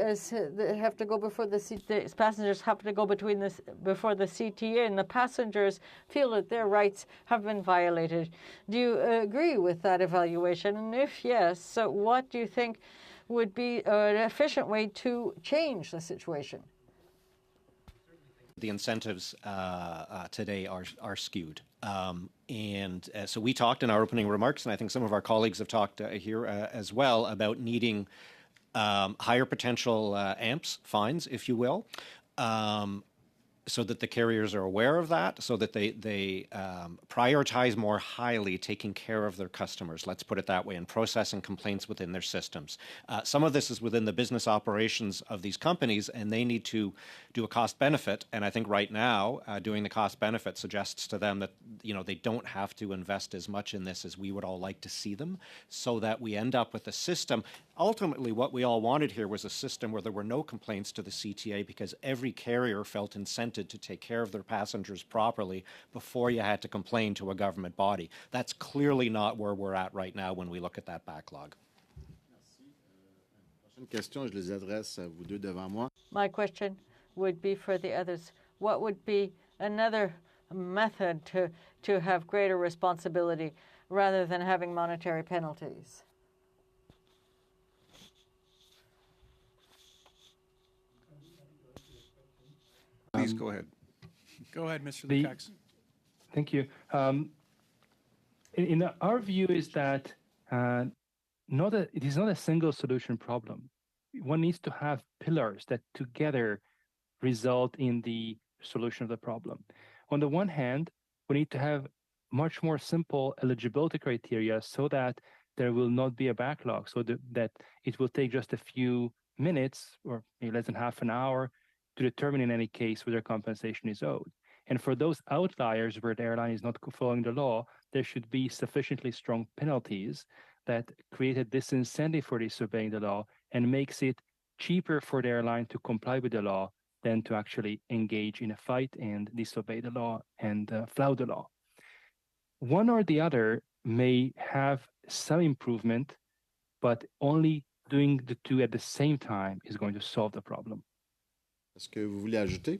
have to go before the passengers have to go before the CTA, and the passengers feel that their rights have been violated. Do you agree with that evaluation? And if yes, so what do you think would be an efficient way to change the situation? The incentives today are skewed. So we talked in our opening remarks, and I think some of our colleagues have talked here as well, about needing higher potential AMPS fines, if you will, so that the carriers are aware of that, so that they prioritize more highly taking care of their customers, let's put it that way, and processing complaints within their systems. Some of this is within the business operations of these companies, and they need to do a cost benefit. And I think right now, doing the cost benefit suggests to them that they don't have to invest as much in this as we would all like to see them, so that we end up with a system. Ultimately, what we all wanted here was a system where there were no complaints to the CTA, because every carrier felt incented to take care of their passengers properly before you had to complain to a government body. That's clearly not where we're at right now when we look at that backlog. My question would be for the others. What would be another method to have greater responsibility rather than having monetary penalties? Please go ahead. Go ahead, Mr. Lukacs. Thank you. Our view is that it is not a single solution problem. One needs to have pillars that together result in the solution of the problem. On the one hand, we need to have much more simple eligibility criteria so that there will not be a backlog, so that it will take just a few minutes or maybe less than half an hour to determine in any case whether compensation is owed. And for those outliers where the airline is not following the law, there should be sufficiently strong penalties that create a disincentive for disobeying the law and makes it cheaper for the airline to comply with the law than to actually engage in a fight and disobey the law and flout the law. One or the other may have some improvement, but only doing the two at the same time is going to solve the problem. Est-ce que vous voulez ajouter?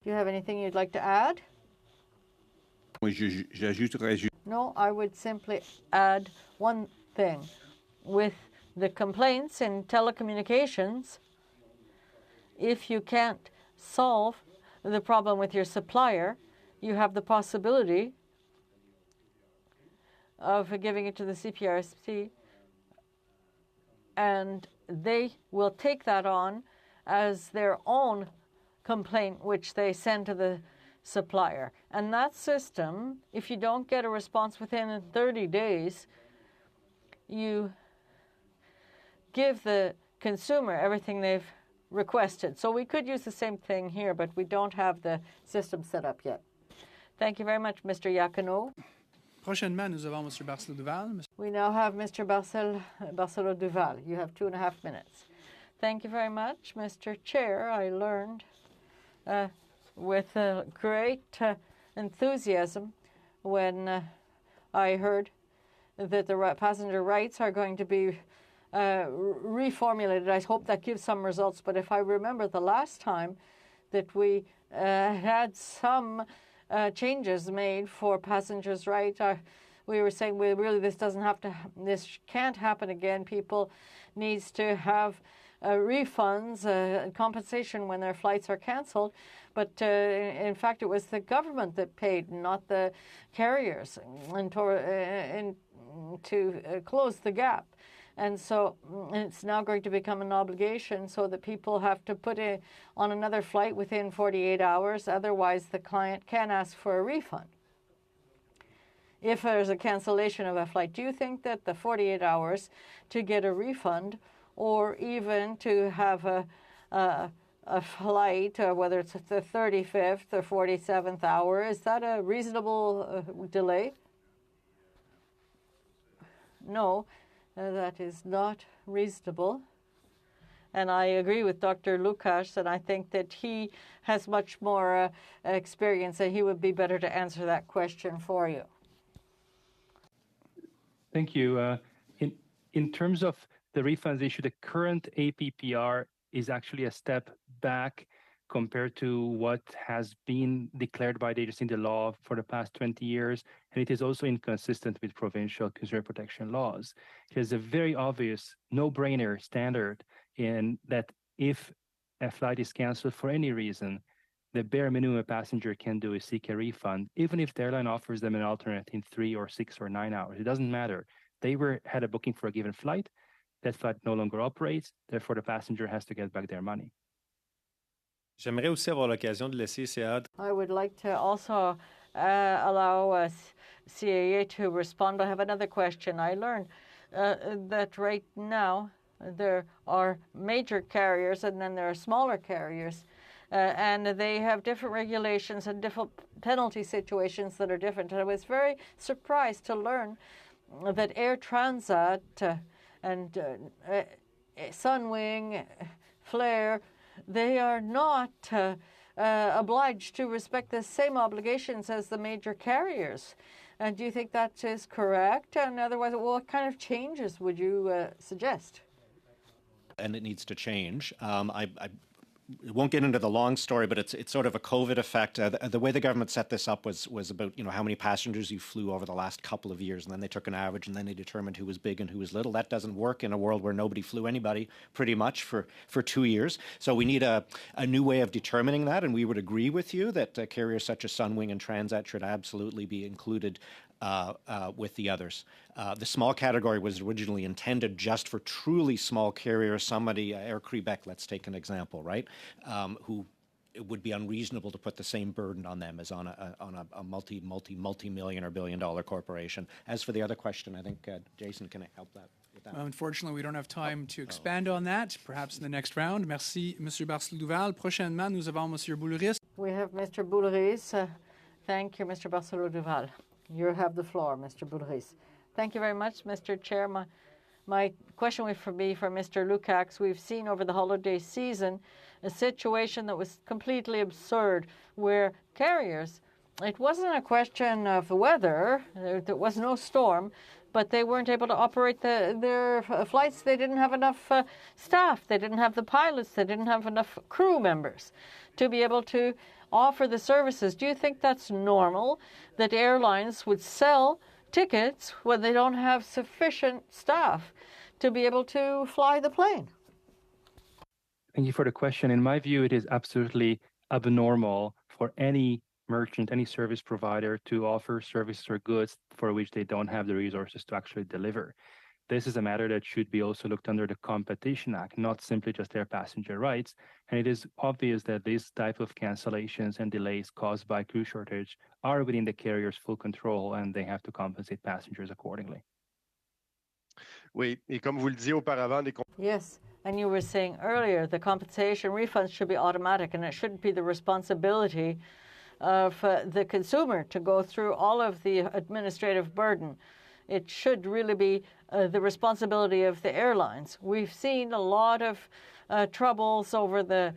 Do you have anything you'd like to add? No, I would simply add one thing. With the complaints in telecommunications, if you can't solve the problem with your supplier, you have the possibility of giving it to the CPRC, and they will take that on as their own complaint, which they send to the supplier. And that system, if you don't get a response within 30 days, you give the consumer everything they've requested. So we could use the same thing here, but we don't have the system set up yet. Thank you very much, Mr. Iacono. Prochainement, nous avons Mr. Barcelo-Duval. We now have Mr. Barcelo-Duval. You have 2.5 minutes. Thank you very much, Mr. Chair. I learned with great enthusiasm when I heard that the passenger rights are going to be reformulated. I hope that gives some results. But if I remember the last time that we had some changes made for passengers' right, we were saying, well, really, this can't happen again. People needs to have refunds, compensation when their flights are cancelled. But in fact, it was the government that paid, not the carriers, and to close the gap. And so it's now going to become an obligation so that people have to put it on another flight within 48 hours. Otherwise, the client can ask for a refund. If there's a cancellation of a flight, do you think that the 48 hours to get a refund, or even to have a flight, whether it's the 35th or 47th hour, is that a reasonable delay? No, that is not reasonable. And I agree with Dr. Lukács, and I think that he has much more experience, and he would be better to answer that question for you. Thank you. In terms of the refunds issue, the current APPR is actually a step back compared to what has been declared by the agency in the law for the past 20 years, and it is also inconsistent with provincial consumer protection laws. It is a very obvious no-brainer standard in that if a flight is canceled for any reason, the bare minimum a passenger can do is seek a refund, even if the airline offers them an alternate in 3 or 6 or 9 hours. It doesn't matter. They had a booking for a given flight. That flight no longer operates. Therefore, the passenger has to get back their money. J'aimerais aussi avoir l'occasion de laisser CAA. I would like to also allow CAA to respond. I have another question. I learned that right now there are major carriers and then there are smaller carriers. And they have different regulations and different penalty situations that are different. And I was very surprised to learn that Air Transat and Sunwing, Flair, they are not obliged to respect the same obligations as the major carriers. And do you think that is correct? And otherwise, what kind of changes would you suggest? And it needs to change. I won't get into the long story, but it's sort of a COVID effect. The way the government set this up was about how many passengers you flew over the last couple of years, and then they took an average, and then they determined who was big and who was little. That doesn't work in a world where nobody flew anybody pretty much for 2 years. So we need a new way of determining that, and we would agree with you that carriers such as Sunwing and Transat should absolutely be included with the others. The small category was originally intended just for truly small carriers. Somebody, Air Quebec, let's take an example, right? Who it would be unreasonable to put the same burden on them as on a multi-million or billion-dollar corporation. As for the other question, I think Jason can help that. Unfortunately, we don't have time to expand on that. Perhaps in the next round. Merci, Monsieur Barcelou-Duval. Prochainement, nous avons Monsieur Boulris. We have Mr. Boulris. Thank you, Mr. Barcelou-Duval. You have the floor, Mr. Boulris. Thank you very much, Mr. Chair. My question would be for Mr. Lukács. We've seen over the holiday season a situation that was completely absurd, where carriers, it wasn't a question of the weather, there was no storm, but they weren't able to operate their flights. They didn't have enough staff. They didn't have the pilots. They didn't have enough crew members to be able to offer the services. Do you think that's normal that airlines would sell tickets when they don't have sufficient staff to be able to fly the plane? Thank you for the question. In my view, it is absolutely abnormal for any merchant, any service provider to offer services or goods for which they don't have the resources to actually deliver. This is a matter that should be also looked under the Competition Act, not simply just air passenger rights. And it is obvious that this type of cancellations and delays caused by crew shortage are within the carrier's full control, and they have to compensate passengers accordingly. Oui, et comme vous le disiez auparavant, Yes, and you were saying earlier the compensation refunds should be automatic, and it shouldn't be the responsibility of the consumer to go through all of the administrative burden. It should really be the responsibility of the airlines. We've seen a lot of troubles over the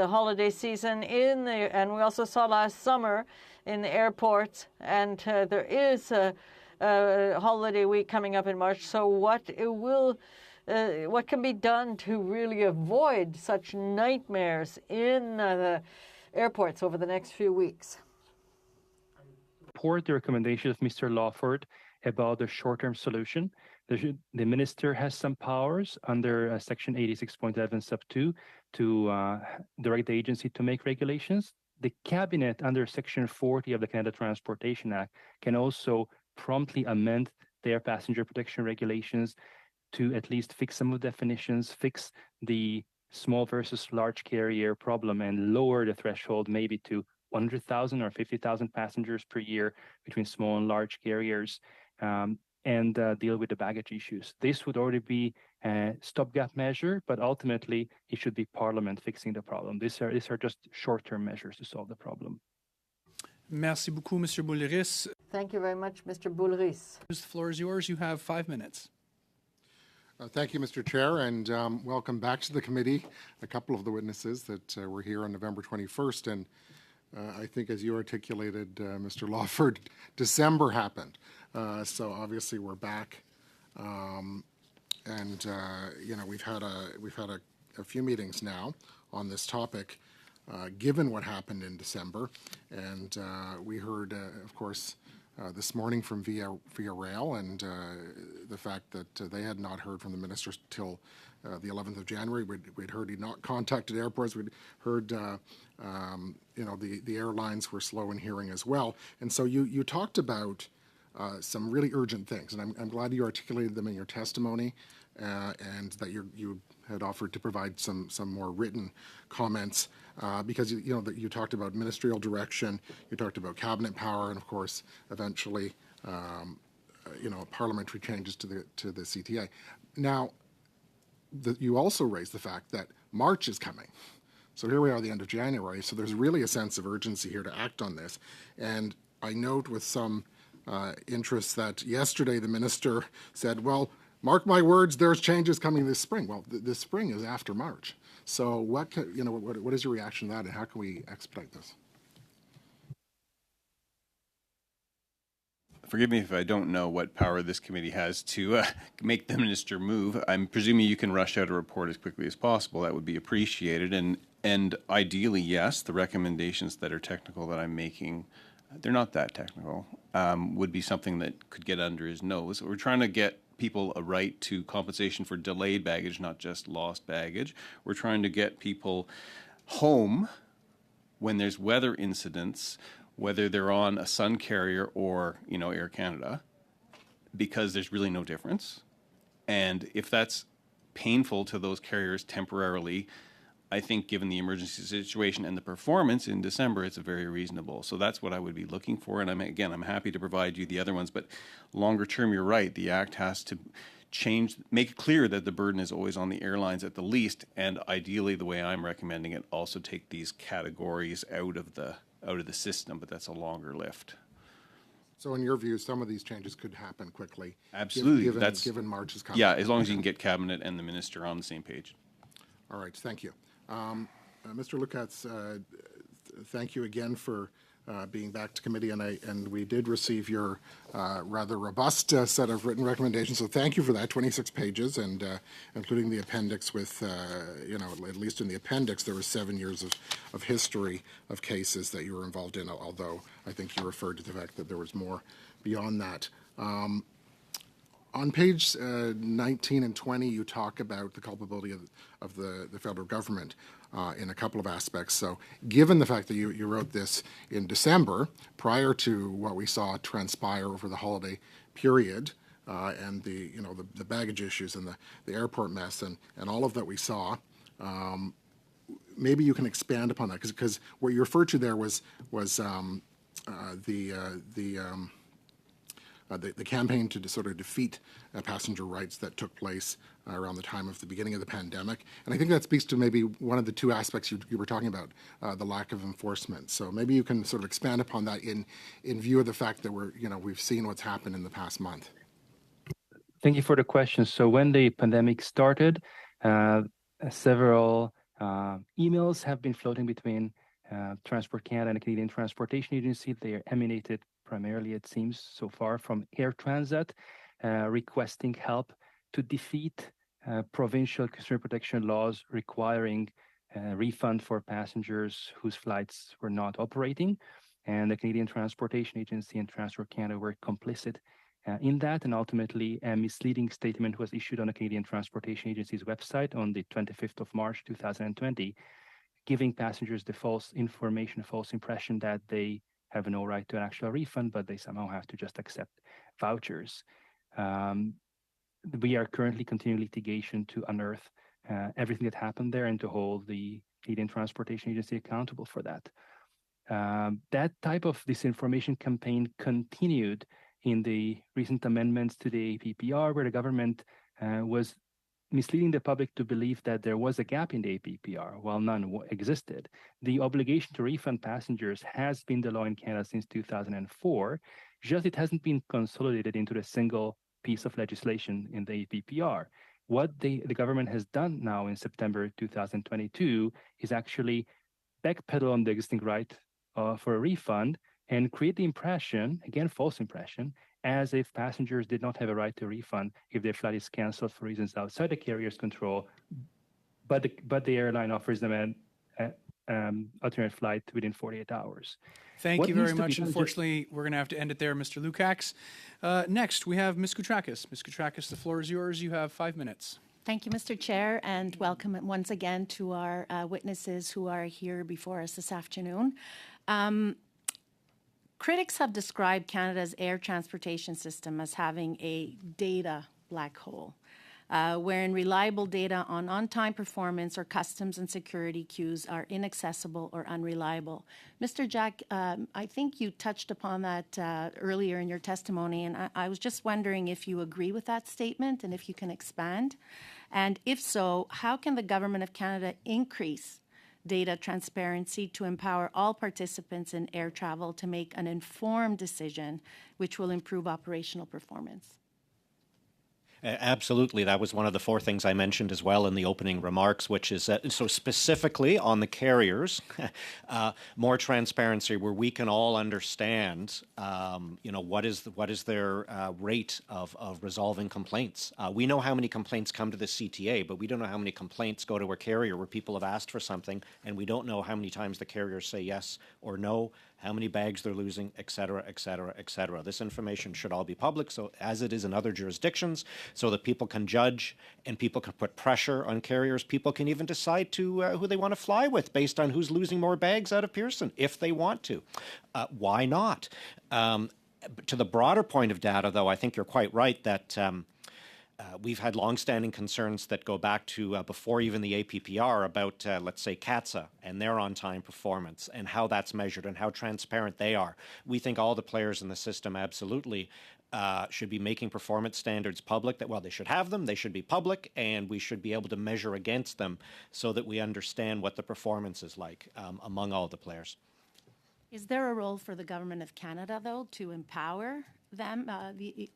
holiday season and we also saw last summer in the airports, and there is a holiday week coming up in March. So what will what can be done to really avoid such nightmares in the airports over the next few weeks? Support the recommendation of Mr. Lawford about the short-term solution. The minister has some powers under Section 86.11 sub 2 to direct the agency to make regulations. The cabinet under Section 40 of the Canada Transportation Act can also promptly amend their passenger protection regulations to at least fix some of the definitions, fix the small versus large carrier problem, and lower the threshold maybe to 100,000 or 50,000 passengers per year between small and large carriers, and deal with the baggage issues. This would already be a stopgap measure, but ultimately it should be Parliament fixing the problem. These are just short-term measures to solve the problem. Merci beaucoup, Mr. Boulris. Thank you very much, Mr. Boulris. The floor is yours. You have 5 minutes. Thank you, Mr. Chair, and welcome back to the committee. A couple of the witnesses that were here on November 21st, and I think as you articulated, Mr. Lawford, December happened. So obviously we're back, and you know, we've had a few meetings now on this topic, given what happened in December, and we heard, of course, this morning from Via Rail, and the fact that they had not heard from the minister till the 11th of January. We'd heard he'd not contacted airports. We'd heard, you know, the airlines were slow in hearing as well. And so you talked about some really urgent things, and I'm glad you articulated them in your testimony, and that you had offered to provide some more written comments, because you know that you talked about ministerial direction, you talked about cabinet power, and of course eventually you know, parliamentary changes to the CTA. Now, you also raised the fact that March is coming. So here we are at the end of January, so there's really a sense of urgency here to act on this. And I note with some interest that yesterday the minister said, well, mark my words, there's changes coming this spring. Well, this spring is after March. So what is your reaction to that, and how can we expedite this? Forgive me if I don't know what power this committee has to make the minister move. I'm presuming you can rush out a report as quickly as possible. That would be appreciated. And ideally, yes, the recommendations that are technical that I'm making, they're not that technical, would be something that could get under his nose. We're trying to get people a right to compensation for delayed baggage, not just lost baggage. We're trying to get people home when there's weather incidents, whether they're on a Sun carrier or, you know, Air Canada, because there's really no difference. And if that's painful to those carriers temporarily, I think given the emergency situation and the performance in December, it's very reasonable. So that's what I would be looking for. And I'm happy to provide you the other ones, but longer term, you're right. The Act has to change, make it clear that the burden is always on the airlines at the least. And ideally, the way I'm recommending it, also take these categories out of the system, but that's a longer lift. So in your view, some of these changes could happen quickly. Absolutely. Given March is coming. Yeah, as long as you can get cabinet and the minister on the same page. All right, thank you. Mr. Lukatz, thank you again for being back to committee, and we did receive your rather robust set of written recommendations, so thank you for that, 26 pages, and including the appendix with, you know, at least in the appendix, there was 7 years of history of cases that you were involved in, although I think you referred to the fact that there was more beyond that. On page 19 and 20, you talk about the culpability of the federal government in a couple of aspects. So given the fact that you wrote this in December, prior to what we saw transpire over the holiday period, and the baggage issues and the airport mess and all of that we saw, maybe you can expand upon that, because what you referred to there was the campaign to sort of defeat passenger rights that took place around the time of the beginning of the pandemic. And I think that speaks to maybe one of the two aspects you were talking about, the lack of enforcement. So maybe you can sort of expand upon that in view of the fact that we've seen what's happened in the past month. Thank you for the question. So when the pandemic started, several emails have been floating between Transport Canada and the Canadian Transportation Agency. They are emanated primarily, it seems, so far from Air Transat, requesting help to defeat provincial consumer protection laws requiring refund for passengers whose flights were not operating. And the Canadian Transportation Agency and Transport Canada were complicit in that. And ultimately, a misleading statement was issued on the Canadian Transportation Agency's website on the 25th of March, 2020, giving passengers the false information, false impression that they have no right to an actual refund, but they somehow have to just accept vouchers. We are currently continuing litigation to unearth everything that happened there and to hold the Canadian Transportation Agency accountable for that. That type of disinformation campaign continued in the recent amendments to the APPR, where the government was misleading the public to believe that there was a gap in the APPR while none existed. The obligation to refund passengers has been the law in Canada since 2004, just it hasn't been consolidated into a single piece of legislation in the APPR. What the government has done now in September 2022 is actually backpedal on the existing right for a refund and create the impression, again, false impression, as if passengers did not have a right to refund if their flight is canceled for reasons outside the carrier's control, but the airline offers them an alternate flight within 48 hours. Thank you very much. Unfortunately, we're going to have to end it there, Mr. Lukacs. Next, we have Ms. Koutrakis. Ms. Koutrakis, the floor is yours. You have 5 minutes. Thank you, Mr. Chair, and welcome once again to our witnesses who are here before us this afternoon. Critics have described Canada's air transportation system as having a data black hole, wherein reliable data on on-time performance or customs and security cues are inaccessible or unreliable. Mr. Jack, I think you touched upon that earlier in your testimony, and I was just wondering if you agree with that statement and if you can expand. And if so, how can the Government of Canada increase data transparency to empower all participants in air travel to make an informed decision which will improve operational performance? Absolutely. That was one of the 4 things I mentioned as well in the opening remarks, which is that, so specifically on the carriers, more transparency where we can all understand, what is their rate of resolving complaints. We know how many complaints come to the CTA, but we don't know how many complaints go to a carrier where people have asked for something, and we don't know how many times the carriers say yes or no, how many bags they're losing, et cetera, et cetera, et cetera. This information should all be public, so as it is in other jurisdictions, so that people can judge and people can put pressure on carriers. People can even decide to who they want to fly with based on who's losing more bags out of Pearson, if they want to. Why not? To the broader point of data, though, I think you're quite right that we've had longstanding concerns that go back to before even the APPR about, let's say, CATSA and their on-time performance and how that's measured and how transparent they are. We think all the players in the system absolutely should be making performance standards public, that, well, they should have them, they should be public, and we should be able to measure against them so that we understand what the performance is like among all the players. Is there a role for the Government of Canada, though, to empower them,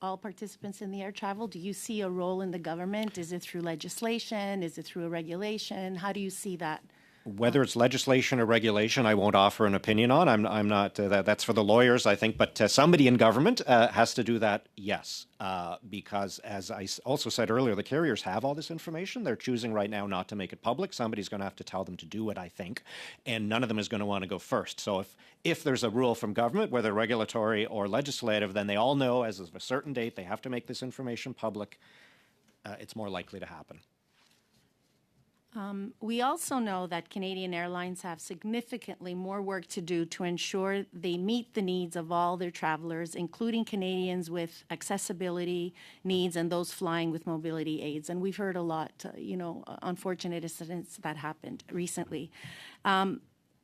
all participants in the air travel? Do you see a role in the government? Is it through legislation? Is it through a regulation? How do you see that? Whether it's legislation or regulation, I won't offer an opinion on. I'm not. That's for the lawyers, I think. But somebody in government has to do that, yes. Because, as I also said earlier, the carriers have all this information. They're choosing right now not to make it public. Somebody's going to have to tell them to do it, I think. And none of them is going to want to go first. So if there's a rule from government, whether regulatory or legislative, then they all know as of a certain date they have to make this information public. It's more likely to happen. We also know that Canadian Airlines have significantly more work to do to ensure they meet the needs of all their travelers, including Canadians with accessibility needs and those flying with mobility aids. And we've heard a lot, unfortunate incidents that happened recently.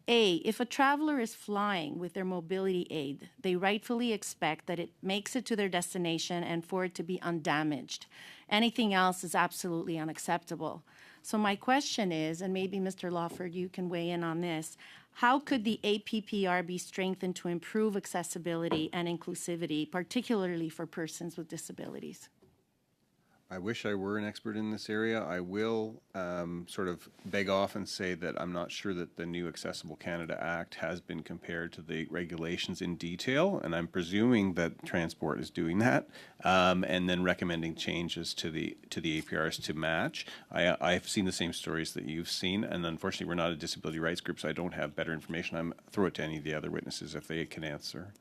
If a traveler is flying with their mobility aid, they rightfully expect that it makes it to their destination and for it to be undamaged. Anything else is absolutely unacceptable. So my question is, and maybe Mr. Lawford, you can weigh in on this, how could the APPR be strengthened to improve accessibility and inclusivity, particularly for persons with disabilities? I wish I were an expert in this area. I will sort of beg off and say that I'm not sure that the new Accessible Canada Act has been compared to the regulations in detail, and I'm presuming that Transport is doing that, and then recommending changes to the APRs to match. I've seen the same stories that you've seen, and unfortunately we're not a disability rights group, so I don't have better information. I'm throw it to any of the other witnesses if they can answer.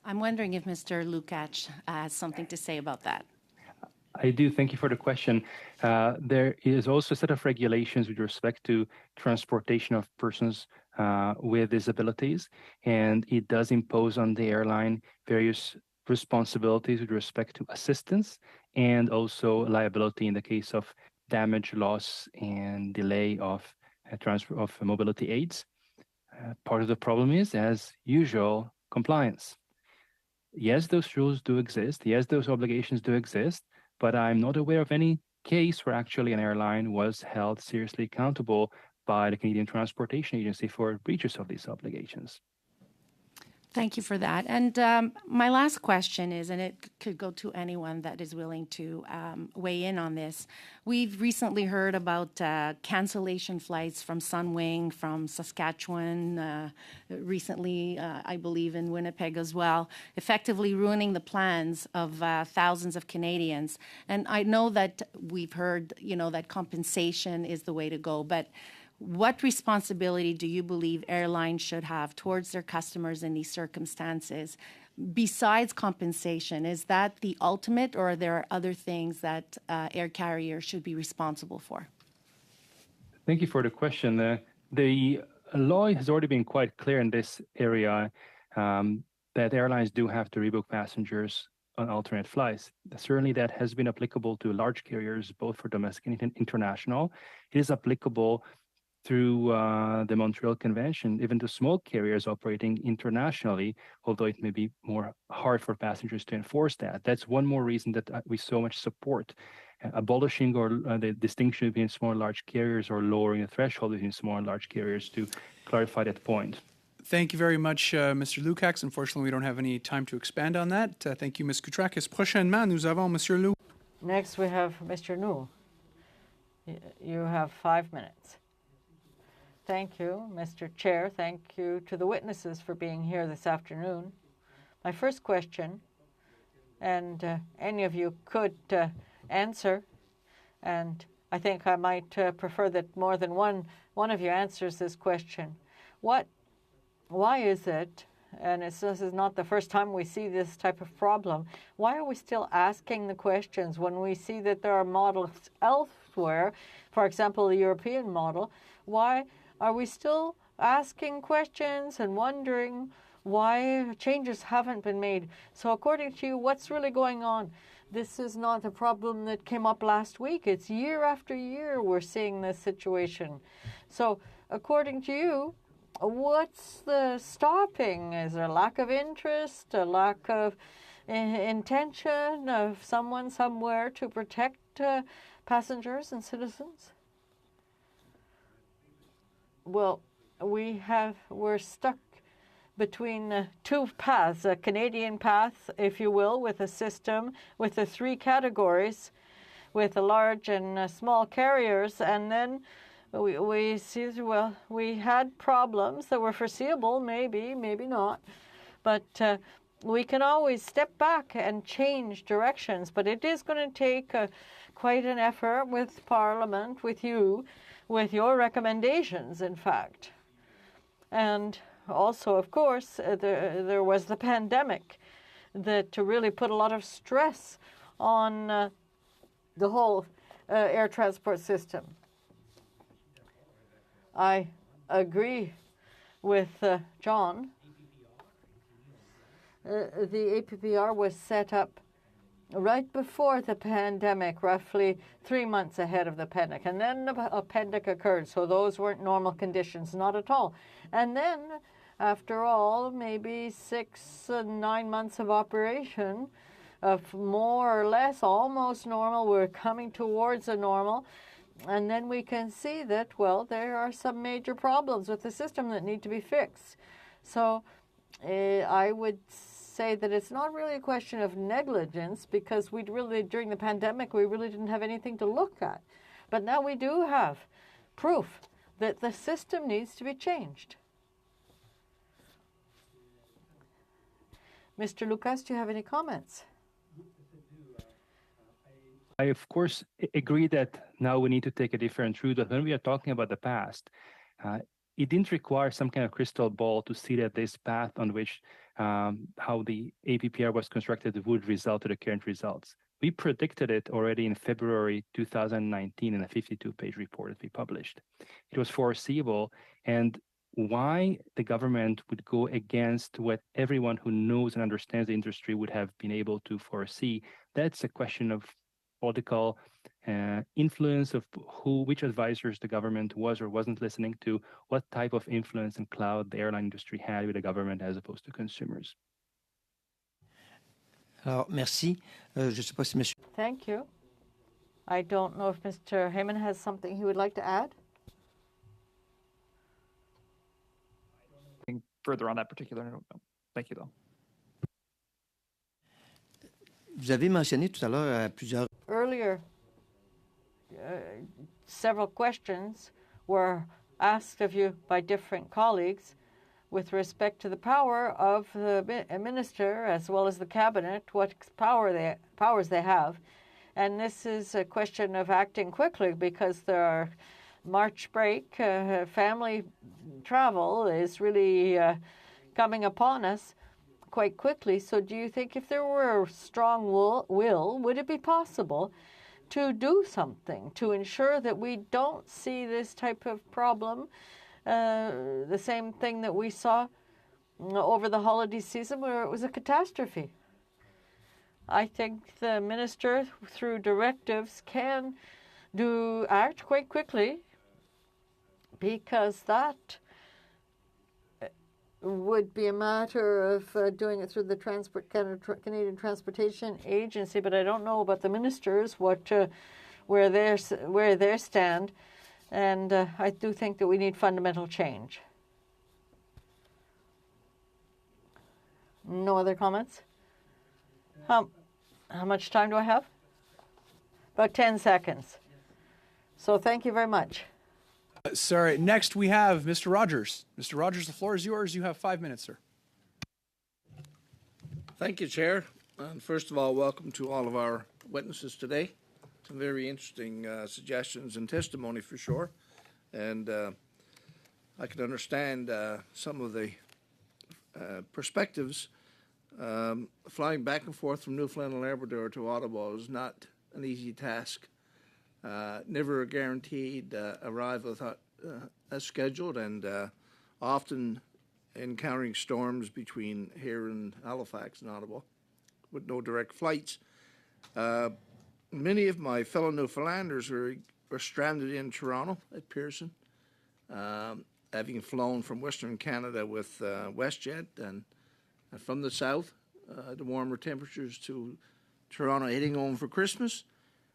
I'm wondering if Mr. Lukács has something to say about that. I do. Thank you for the question. There is also a set of regulations with respect to transportation of persons with disabilities, and it does impose on the airline various responsibilities with respect to assistance and also liability in the case of damage, loss, and delay of transfer of mobility aids. Part of the problem is, as usual, compliance. Yes, those rules do exist. Yes, those obligations do exist. But I'm not aware of any case where actually an airline was held seriously accountable by the Canadian Transportation Agency for breaches of these obligations. Thank you for that. And my last question is, and it could go to anyone that is willing to weigh in on this. We've recently heard about cancellation flights from Sunwing, from Saskatchewan, recently, I believe, in Winnipeg as well, effectively ruining the plans of thousands of Canadians. And I know that we've heard, that compensation is the way to go, but what responsibility do you believe airlines should have towards their customers in these circumstances? Besides compensation, is that the ultimate, or are there other things that air carriers should be responsible for? Thank you for the question. The law has already been quite clear in this area that airlines do have to rebook passengers on alternate flights. Certainly that has been applicable to large carriers, both for domestic and international. It is applicable through the Montreal Convention, even to small carriers operating internationally, although it may be more hard for passengers to enforce that. That's one more reason that we so much support abolishing or the distinction between small and large carriers, or lowering the threshold between small and large carriers to clarify that point. Thank you very much, Mr. Lukács. Unfortunately, we don't have any time to expand on that. Thank you, Ms. Koutrakis. Prochainement, nous avons Monsieur Liu. Next, we have Mr. Liu. You have 5 minutes. Thank you, Mr. Chair. Thank you to the witnesses for being here this afternoon. My first question, and any of you could answer, and I think I might prefer that more than one of you answers this question. Why is it, and this is not the first time we see this type of problem, why are we still asking the questions when we see that there are models elsewhere, for example, the European model? Why are we still asking questions and wondering why changes haven't been made? So according to you, what's really going on? This is not a problem that came up last week. It's year after year we're seeing this situation. So according to you, what's the stopping? Is there a lack of interest, a lack of intention of someone somewhere to protect passengers and citizens? Well, we're stuck between two paths, a Canadian path, if you will, with a system with the three categories, with the large and small carriers, and then we see, well, we had problems that were foreseeable, maybe not, but we can always step back and change directions, but it is going to take quite an effort with Parliament, with you, with your recommendations, in fact. And also, of course, there was the pandemic that really put a lot of stress on the whole air transport system. I agree with John. The APPR was set up right before the pandemic, roughly 3 months ahead of the pandemic. And then a pandemic occurred, so those weren't normal conditions, not at all. And then, after all, maybe 6 and 9 months of operation, of more or less almost normal, we're coming towards a normal. And then we can see that, well, there are some major problems with the system that need to be fixed. So I would say that it's not really a question of negligence because during the pandemic, we really didn't have anything to look at. But now we do have proof that the system needs to be changed. Mr. Lucas, do you have any comments? I, of course, agree that now we need to take a different route. But when we are talking about the past, it didn't require some kind of crystal ball to see that this path on which how the APPR was constructed would result to the current results. We predicted it already in February 2019 in a 52-page report that we published. It was foreseeable, and why the government would go against what everyone who knows and understands the industry would have been able to foresee, that's a question of political influence of which advisors the government was or wasn't listening to, what type of influence and clout the airline industry had with the government as opposed to consumers. Alors, merci. Je sais pas si monsieur... Thank you. I don't know if Mr. Heyman has something he would like to add. Further on that particular note, no. Thank you, though. Vous avez mentionné tout à l'heure plusieurs... Earlier, several questions were asked of you by different colleagues with respect to the power of the minister as well as the cabinet, what powers they have. And this is a question of acting quickly because there are March break, family travel is really coming upon us quite quickly. So do you think if there were a strong will, would it be possible to do something to ensure that we don't see this type of problem, the same thing that we saw over the holiday season where it was a catastrophe? I think the minister, through directives, can act quite quickly because that would be a matter of doing it through the Canadian Transportation Agency, but I don't know about the ministers where they stand, and I do think that we need fundamental change. No other comments? How much time do I have? About 10 seconds. So thank you very much. Sorry, next we have Mr. Rogers. Mr. Rogers, the floor is yours. You have 5 minutes, sir. Thank you, Chair. And first of all, welcome to all of our witnesses today. Some very interesting suggestions and testimony for sure. And I can understand some of the perspectives. Flying back and forth from Newfoundland and Labrador to Ottawa is not an easy task. Never a guaranteed arrival as scheduled, and often encountering storms between here and Halifax and Ottawa with no direct flights. Many of my fellow Newfoundlanders were stranded in Toronto at Pearson, having flown from Western Canada with WestJet and from the south, the warmer temperatures to Toronto, heading home for Christmas.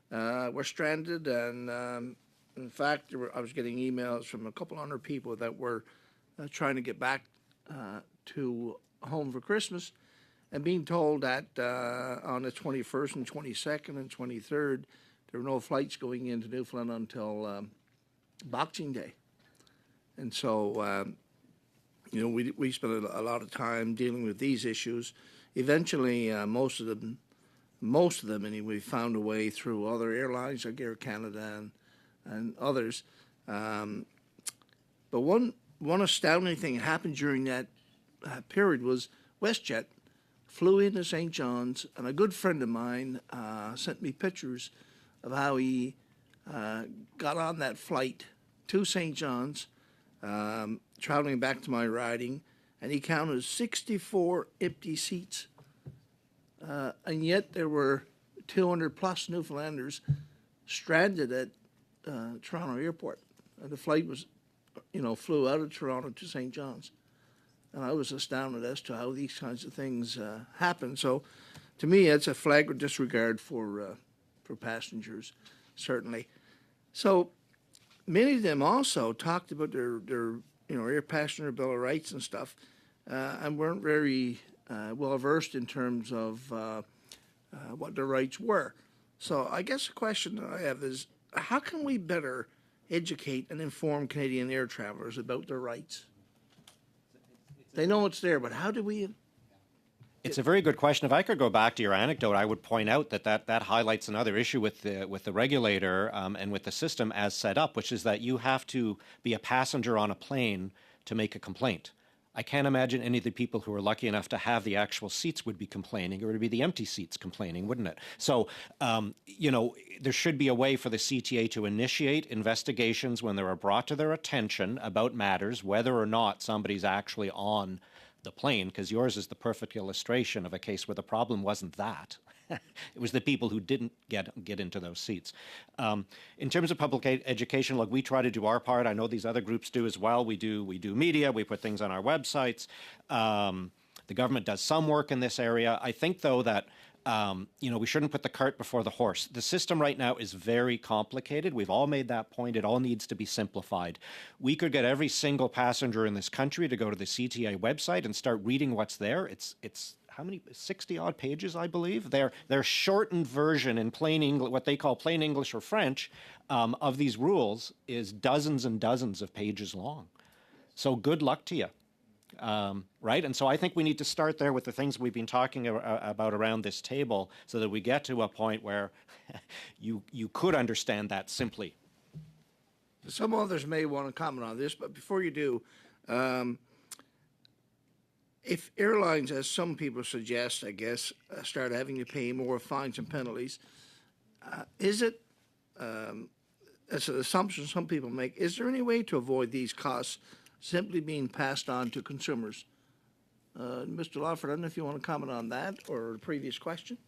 We're stranded, and in fact, I was getting emails from a couple hundred people that were trying to get back to home for Christmas, and being told that on the 21st and 22nd and 23rd, there were no flights going into Newfoundland until Boxing Day. And so, we spent a lot of time dealing with these issues. Eventually, most of them anyway, found a way through other airlines like Air Canada and others. But one astounding thing happened during that period was WestJet flew into St. John's, and a good friend of mine sent me pictures of how he got on that flight to St. John's, traveling back to my riding, and he counted 64 empty seats. And yet there were 200 plus Newfoundlanders stranded at Toronto Airport. And the flight was, flew out of Toronto to St. John's. And I was astounded as to how these kinds of things happen. So to me, it's a flagrant disregard for passengers, certainly. So many of them also talked about their air passenger bill of rights and stuff, and weren't very well versed in terms of what their rights were. So I guess the question that I have is, how can we better educate and inform Canadian air travelers about their rights? They know it's there, but how do we? It's a very good question. If I could go back to your anecdote, I would point out that highlights another issue with the regulator and with the system as set up, which is that you have to be a passenger on a plane to make a complaint. I can't imagine any of the people who are lucky enough to have the actual seats would be complaining. It would be the empty seats complaining, wouldn't it? So, there should be a way for the CTA to initiate investigations when they are brought to their attention about matters, whether or not somebody's actually on the plane, because yours is the perfect illustration of a case where the problem wasn't that. It was the people who didn't get into those seats. In terms of public education, look, we try to do our part. I know these other groups do as well. We do media. We put things on our websites. The government does some work in this area. I think, though, that we shouldn't put the cart before the horse. The system right now is very complicated. We've all made that point. It all needs to be simplified. We could get every single passenger in this country to go to the CTA website and start reading what's there. It's how many, 60 odd pages, I believe. Their shortened version in plain English, what they call plain English or French, of these rules is dozens and dozens of pages long. So good luck to you. Right? And so I think we need to start there with the things we've been talking about around this table so that we get to a point where you could understand that simply. Some others may want to comment on this, but before you do, if airlines, as some people suggest, I guess, start having to pay more fines and penalties, is it, as an assumption some people make, is there any way to avoid these costs simply being passed on to consumers? Mr. Lawford, I don't know if you want to comment on that or the previous question.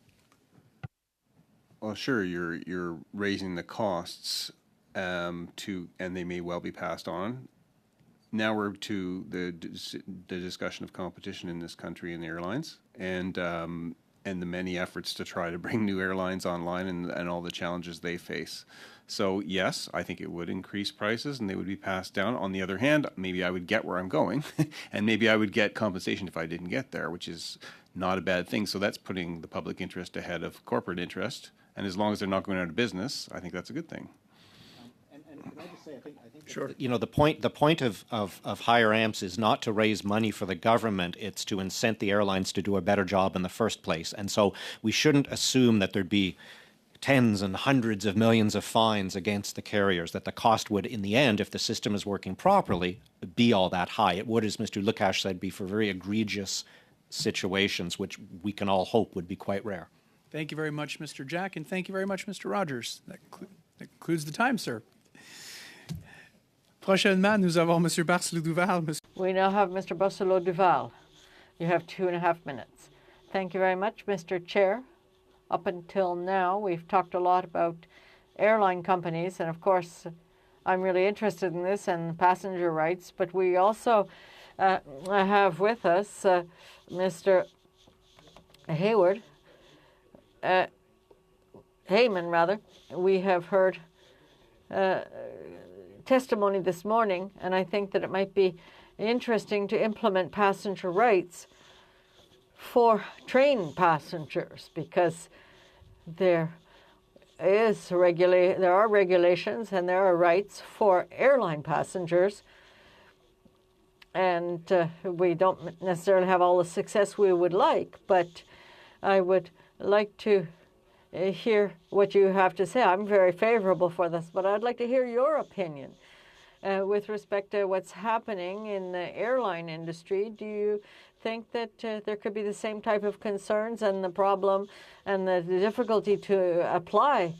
Well, sure, you're raising the costs and they may well be passed on. Now we're to the discussion of competition in this country in the airlines and the many efforts to try to bring new airlines online and all the challenges they face. So yes, I think it would increase prices and they would be passed down. On the other hand, maybe I would get where I'm going and maybe I would get compensation if I didn't get there, which is not a bad thing. So that's putting the public interest ahead of corporate interest. And as long as they're not going out of business, I think that's a good thing. Can I just say, I think sure. The point of higher amps is not to raise money for the government. It's to incent the airlines to do a better job in the first place. And so we shouldn't assume that there'd be tens and hundreds of millions of fines against the carriers, that the cost would, in the end, if the system is working properly, be all that high. It would, as Mr. Lukash said, be for very egregious situations, which we can all hope would be quite rare. Thank you very much, Mr. Jack, and thank you very much, Mr. Rogers. That concludes the time, sir. Prochainement, nous avons Monsieur Barcelot-Duval. We now have Mr. Barcelot-Duval. You have 2.5 minutes. Thank you very much, Mr. Chair. Up until now, we've talked a lot about airline companies, and of course, I'm really interested in this and passenger rights, but we also have with us Mr. Heyman, rather. We have heard testimony this morning, and I think that it might be interesting to implement passenger rights for train passengers, because there are regulations and there are rights for airline passengers, and we don't necessarily have all the success we would like, but I would like to hear what you have to say. I'm very favorable for this, but I'd like to hear your opinion with respect to what's happening in the airline industry. Do you think that there could be the same type of concerns and the problem and the difficulty to apply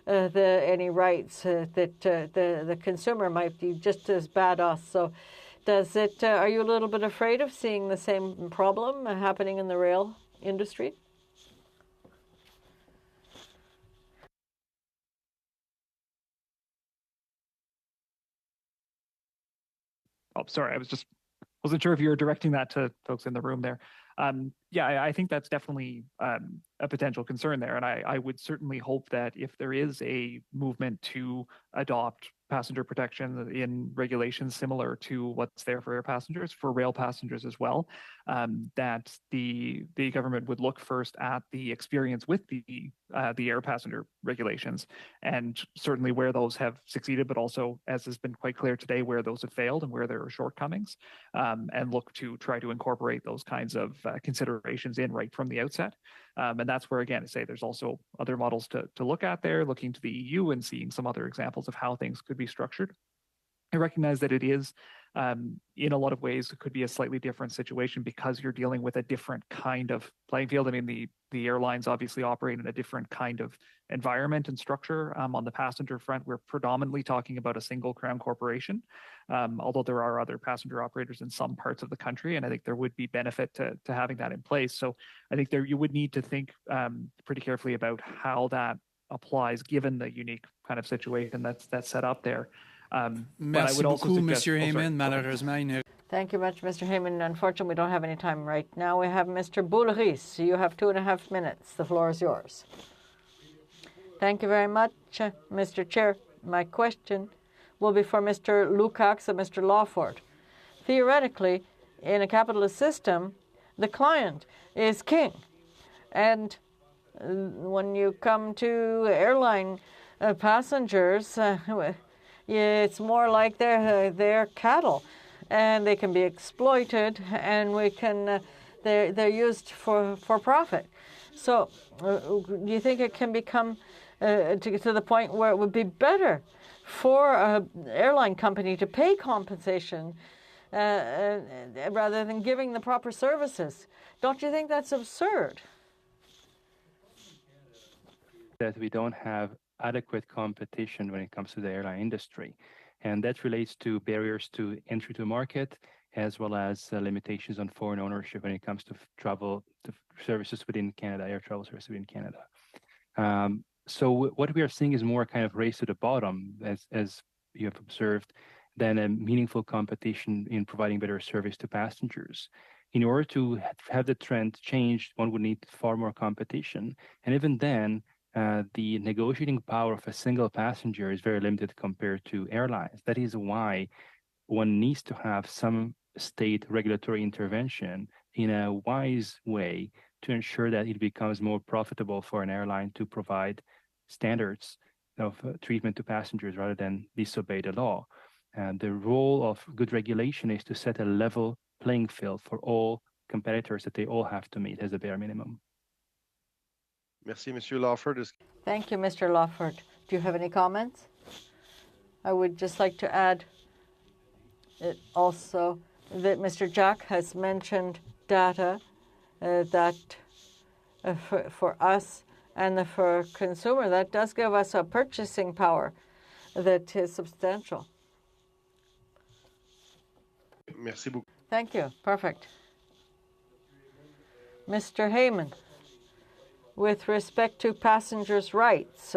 any rights that the consumer might be just as bad off? So are you a little bit afraid of seeing the same problem happening in the rail industry? Oh, sorry, I wasn't sure if you were directing that to folks in the room there. Yeah, I think that's definitely a potential concern there. And I would certainly hope that if there is a movement to adopt passenger protection in regulations similar to what's there for air passengers, for rail passengers as well, that the government would look first at the experience with the air passenger regulations, and certainly where those have succeeded, but also, as has been quite clear today, where those have failed and where there are shortcomings, and look to try to incorporate those kinds of considerations in right from the outset. And that's where, again, I say there's also other models to look at there, looking to the EU and seeing some other examples of how things could be structured. I recognize that it is, in a lot of ways, it could be a slightly different situation because you're dealing with a different kind of playing field. I mean, the airlines obviously operate in a different kind of environment and structure. On the passenger front, we're predominantly talking about a single crown corporation, although there are other passenger operators in some parts of the country, and I think there would be benefit to having that in place. So I think you would need to think pretty carefully about how that applies given the unique kind of situation that's set up there. Merci beaucoup, Monsieur Heyman. Malheureusement, Thank you much, Mr. Heyman. Unfortunately, we don't have any time right now. We have Mr. Boulris. You have 2.5 minutes. The floor is yours. Thank you very much, Mr. Chair. My question will be for Mr. Lukacs and Mr. Lawford. Theoretically, in a capitalist system, the client is king. And when you come to airline passengers, it's more like they're cattle, and they can be exploited, and they're used for profit. So, do you think it can become to the point where it would be better for an airline company to pay compensation rather than giving the proper services? Don't you think that's absurd? That we don't have adequate competition when it comes to the airline industry. And that relates to barriers to entry to the market, as well as limitations on foreign ownership when it comes to travel to services within Canada, air travel services within Canada. So what we are seeing is more kind of race to the bottom, as you have observed, than a meaningful competition in providing better service to passengers. In order to have the trend changed, one would need far more competition. And even then, the negotiating power of a single passenger is very limited compared to airlines. That is why one needs to have some state regulatory intervention in a wise way to ensure that it becomes more profitable for an airline to provide standards of treatment to passengers rather than disobey the law. And the role of good regulation is to set a level playing field for all competitors that they all have to meet as a bare minimum. Merci, Monsieur Lawford. Thank you, Mr. Lawford. Do you have any comments? I would just like to add also that Mr. Jack has mentioned data that for us and for consumer, that does give us a purchasing power that is substantial. Merci beaucoup. Thank you. Perfect. Mr. Heyman, with respect to passengers' rights,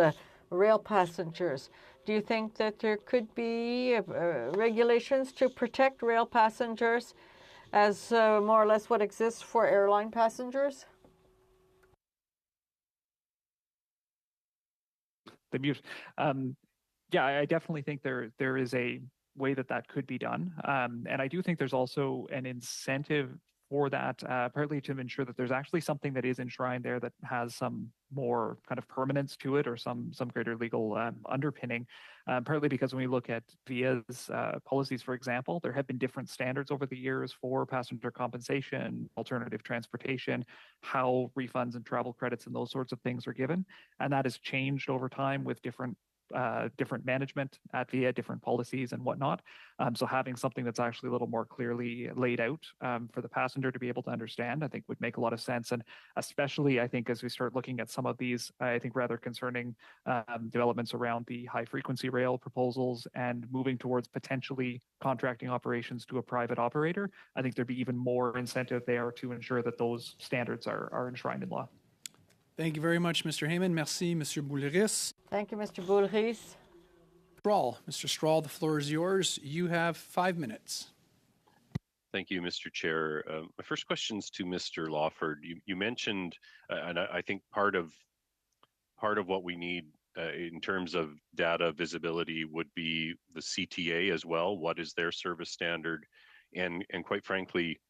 rail passengers, do you think that there could be regulations to protect rail passengers as more or less what exists for airline passengers? The mute. Yeah, I definitely think there is a way that could be done. And I do think there's also an incentive for that, partly to ensure that there's actually something that is enshrined there that has some more kind of permanence to it or some greater legal underpinning, partly because when we look at VIA's policies, for example, there have been different standards over the years for passenger compensation, alternative transportation, how refunds and travel credits and those sorts of things are given. And that has changed over time with different management at VIA, different policies and whatnot. So having something that's actually a little more clearly laid out for the passenger to be able to understand, I think would make a lot of sense. And especially, I think, as we start looking at some of these, I think, rather concerning developments around the high frequency rail proposals and moving towards potentially contracting operations to a private operator, I think there'd be even more incentive there to ensure that those standards are enshrined in law. Thank you very much, Mr. Heyman. Merci, Monsieur Boulris. Thank you, Mr. Boulris. Strahl. Mr. Strahl, the floor is yours. You have 5 minutes. Thank you, Mr. Chair. My first question is to Mr. Lawford. You mentioned, and I think part of what we need in terms of data visibility would be the CTA as well. What is their service standard? And quite frankly,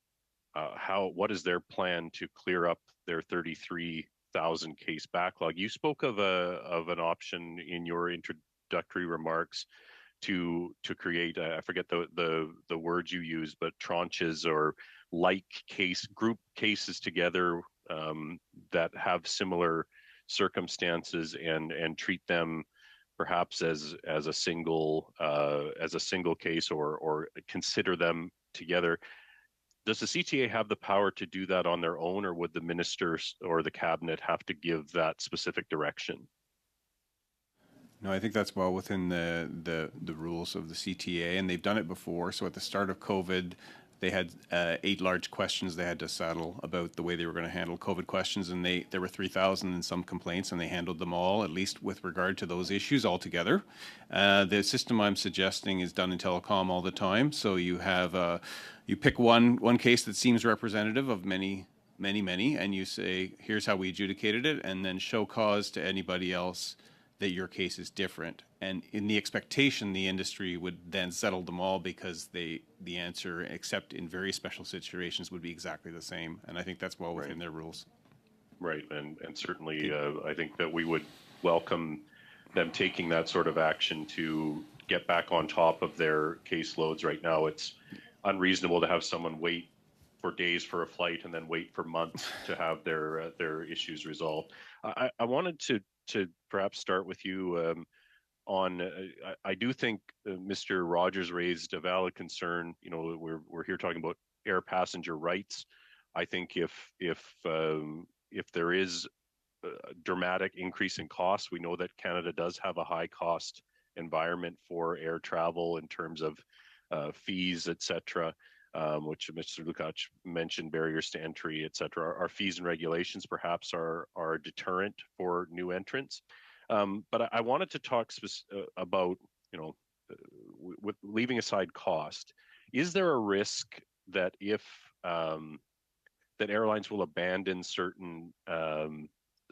what is their plan to clear up their 33,000 case backlog? You spoke of an option in your introductory remarks to create, I forget the words you use, but tranches or group cases together that have similar circumstances and treat them perhaps as a single case or consider them together. Does the CTA have the power to do that on their own, or would the ministers or the cabinet have to give that specific direction? No, I think that's well within the rules of the CTA, and they've done it before. So at the start of COVID, they had 8 large questions they had to settle about the way they were going to handle COVID questions, and there were 3,000 and some complaints, and they handled them all, at least with regard to those issues altogether. The system I'm suggesting is done in telecom all the time. So you have you pick one case that seems representative of many, and you say, here's how we adjudicated it, and then show cause to anybody else that your case is different. And in the expectation, the industry would then settle them all because the answer, except in very special situations, would be exactly the same. And I think that's well within their rules. Right, and certainly I think that we would welcome them taking that sort of action to get back on top of their caseloads. Right now, it's unreasonable to have someone wait for days for a flight and then wait for months to have their issues resolved. I wanted to perhaps start with you on. I do think Mr. Rogers raised a valid concern. You know, we're here talking about air passenger rights. I think if there is a dramatic increase in costs, we know that Canada does have a high cost environment for air travel in terms of fees, etc. Which Mr. Lukacs mentioned, barriers to entry, et cetera. Our fees and regulations perhaps are a deterrent for new entrants. But I wanted to talk about, with leaving aside cost, is there a risk that that airlines will abandon certain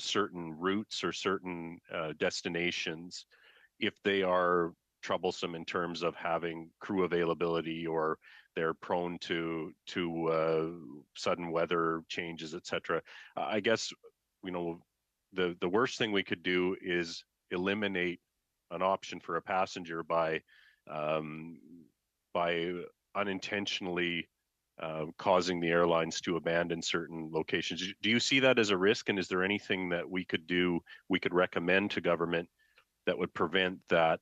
routes or certain destinations if they are troublesome in terms of having crew availability, or they're prone to sudden weather changes, etc. I guess the worst thing we could do is eliminate an option for a passenger by unintentionally causing the airlines to abandon certain locations. Do you see that as a risk, and is there anything that we could recommend to government that would prevent that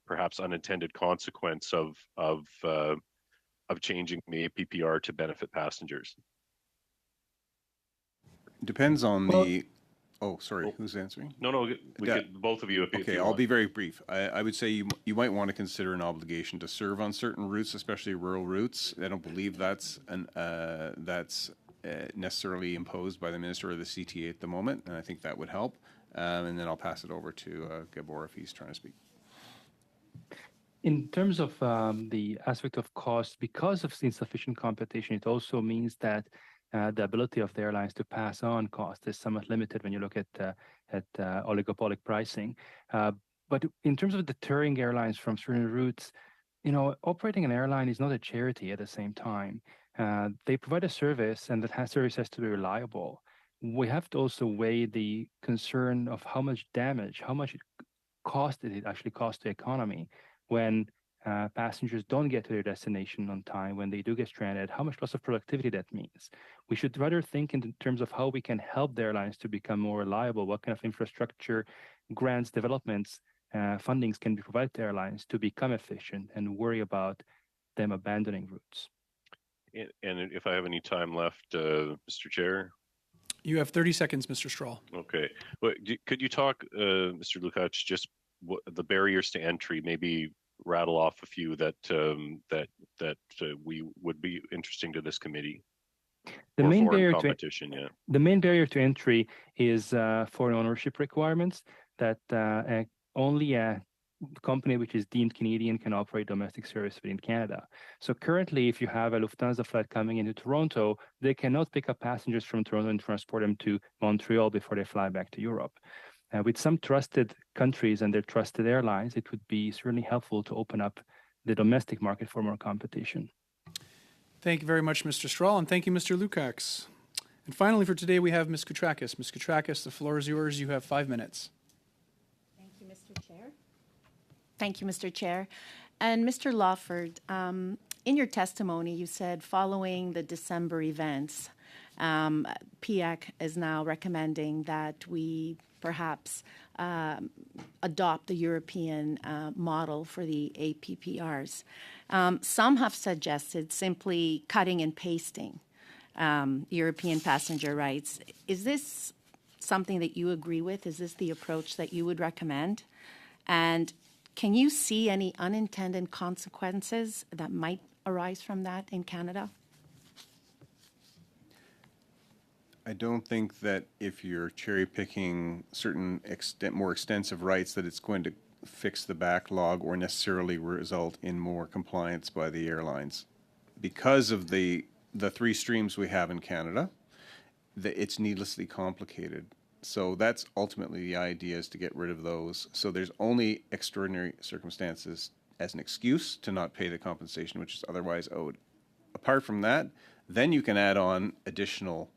perhaps unintended consequence of changing the APPR to benefit passengers? Depends on the. Oh, sorry. Who's answering? No. Both of you. Okay, I'll be very brief. I would say you might want to consider an obligation to serve on certain routes, especially rural routes. I don't believe that's necessarily imposed by the minister or the CTA at the moment, and I think that would help. And then I'll pass it over to Gabor if he's trying to speak. In terms of the aspect of cost, because of insufficient competition, it also means that the ability of the airlines to pass on cost is somewhat limited when you look at oligopolic pricing. But in terms of deterring airlines from certain routes, operating an airline is not a charity at the same time. They provide a service, and that service has to be reliable. We have to also weigh the concern of how much damage, how much cost it actually costs the economy when passengers don't get to their destination on time, when they do get stranded, how much loss of productivity that means. We should rather think in terms of how we can help the airlines to become more reliable, what kind of infrastructure, grants, developments, fundings can be provided to airlines to become efficient, and worry about them abandoning routes. And if I have any time left, Mr. Chair? You have 30 seconds, Mr. Strahl. Okay. Well, could you talk, Mr. Lukacs, just the barriers to entry, maybe rattle off a few that we would be interesting to this committee? The main barrier to entry is foreign ownership requirements, that only a company which is deemed Canadian can operate domestic service within Canada. So currently, if you have a Lufthansa flight coming into Toronto, they cannot pick up passengers from Toronto and transport them to Montreal before they fly back to Europe. with some trusted countries and their trusted airlines, it would be certainly helpful to open up the domestic market for more competition. Thank you very much, Mr. Strahl, and thank you, Mr. Lukacs. And finally, for today, we have Ms. Koutrakis. Ms. Koutrakis, the floor is yours. You have 5 minutes. Thank you, Mr. Chair. Thank you, Mr. Chair. And Mr. Lawford, in your testimony, you said following the December events, PIAC is now recommending that we perhaps adopt the European model for the APPRs. Some have suggested simply cutting and pasting European passenger rights. Is this something that you agree with? Is this the approach that you would recommend? And can you see any unintended consequences that might arise from that in Canada? I don't think that if you're cherry picking certain more extensive rights that it's going to fix the backlog or necessarily result in more compliance by the airlines. Because of the 3 streams we have in Canada, it's needlessly complicated. So that's ultimately the idea, is to get rid of those. So there's only extraordinary circumstances as an excuse to not pay the compensation which is otherwise owed. Apart from that, then you can add on additional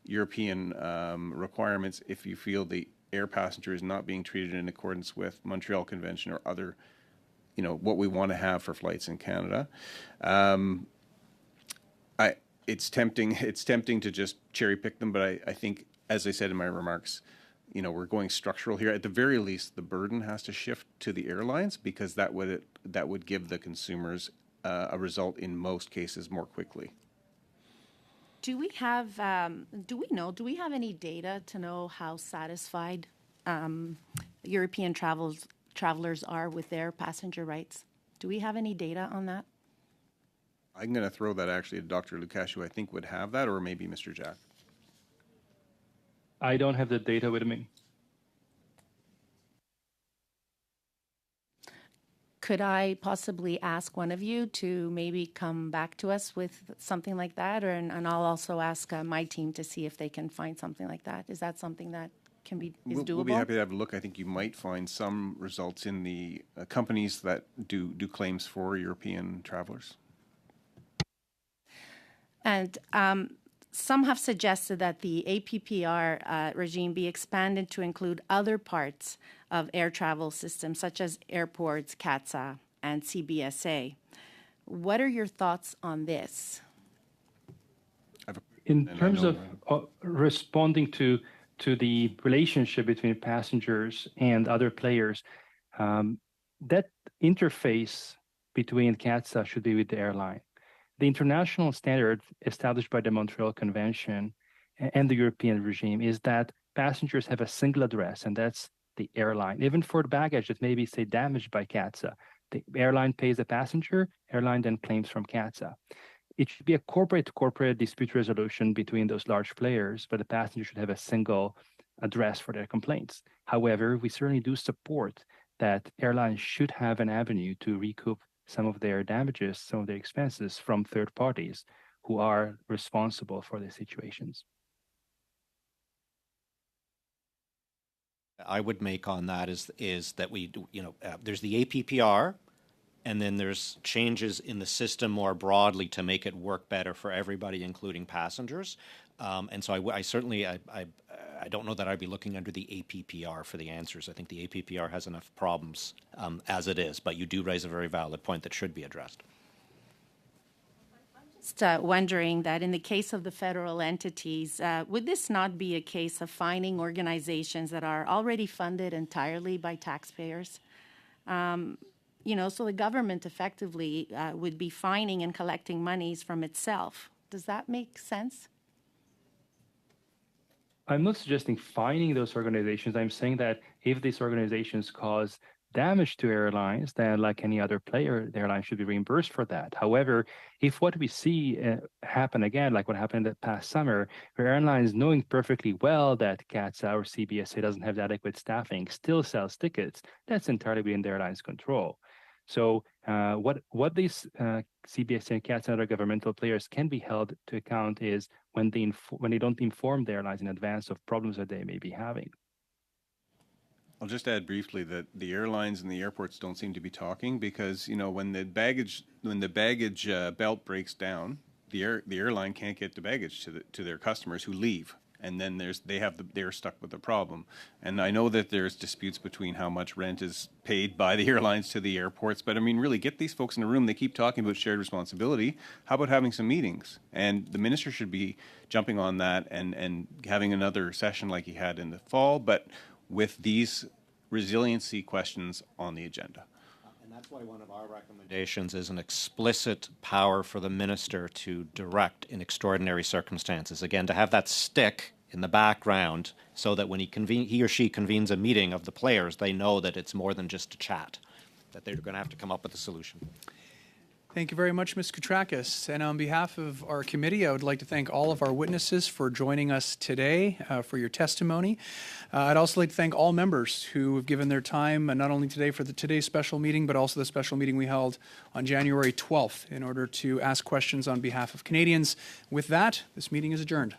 European requirements if you feel the air passenger is not being treated in accordance with Montreal Convention or other, what we want to have for flights in Canada. It's tempting to just cherry pick them, but I think, as I said in my remarks, we're going structural here. At the very least, the burden has to shift to the airlines, because that would give the consumers a result in most cases more quickly. Do we have any data to know how satisfied European travelers are with their passenger rights? Do we have any data on that? I'm going to throw that actually to Dr. Lukacs, who I think would have that, or maybe Mr. Jack. I don't have the data with me. Could I possibly ask one of you to maybe come back to us with something like that? And I'll also ask my team to see if they can find something like that. Is that something that is doable? We'll be happy to have a look. I think you might find some results in the companies that do claims for European travelers. And some have suggested that the APPR regime be expanded to include other parts of air travel systems, such as airports, CATSA, and CBSA. What are your thoughts on this? In terms of responding to the relationship between passengers and other players, that interface between CATSA should be with the airline. The international standard established by the Montreal Convention and the European regime is that passengers have a single address, and that's the airline. Even for the baggage that may be, say, damaged by CATSA, the airline pays the passenger, airline then claims from CATSA. It should be a corporate-to-corporate dispute resolution between those large players, but the passenger should have a single address for their complaints. However, we certainly do support that airlines should have an avenue to recoup some of their damages, some of their expenses from third parties who are responsible for the situations. I would make on that is that we, there's the APPR, and then there's changes in the system more broadly to make it work better for everybody, including passengers. And so I certainly don't know that I'd be looking under the APPR for the answers. I think the APPR has enough problems as it is, but you do raise a very valid point that should be addressed. Just wondering that in the case of the federal entities, would this not be a case of finding organizations that are already funded entirely by taxpayers? So the government effectively would be fining and collecting monies from itself. Does that make sense? I'm not suggesting fining those organizations. I'm saying that if these organizations cause damage to airlines, then like any other player, the airline should be reimbursed for that. However, if what we see happen again, like what happened the past summer, where airlines, knowing perfectly well that CATSA or CBSA doesn't have adequate staffing, still sells tickets, that's entirely within the airline's control. So what these CBSA and CATSA and other governmental players can be held to account is when they don't inform the airlines in advance of problems that they may be having. I'll just add briefly that the airlines and the airports don't seem to be talking because, you know, when the baggage belt breaks down, the airline can't get the baggage to their customers who leave. And then they're stuck with the problem. And I know that there's disputes between how much rent is paid by the airlines to the airports, but I mean, really get these folks in a room. They keep talking about shared responsibility. How about having some meetings? And the minister should be jumping on that and having another session like he had in the fall, but with these resiliency questions on the agenda. And that's why one of our recommendations is an explicit power for the minister to direct in extraordinary circumstances. Again, to have that stick in the background so that when he or she convenes a meeting of the players, they know that it's more than just a chat, that they're going to have to come up with a solution. Thank you very much, Ms. Koutrakis. And on behalf of our committee, I would like to thank all of our witnesses for joining us today for your testimony. I'd also like to thank all members who have given their time, not only today for today's special meeting, but also the special meeting we held on January 12th in order to ask questions on behalf of Canadians. With that, this meeting is adjourned.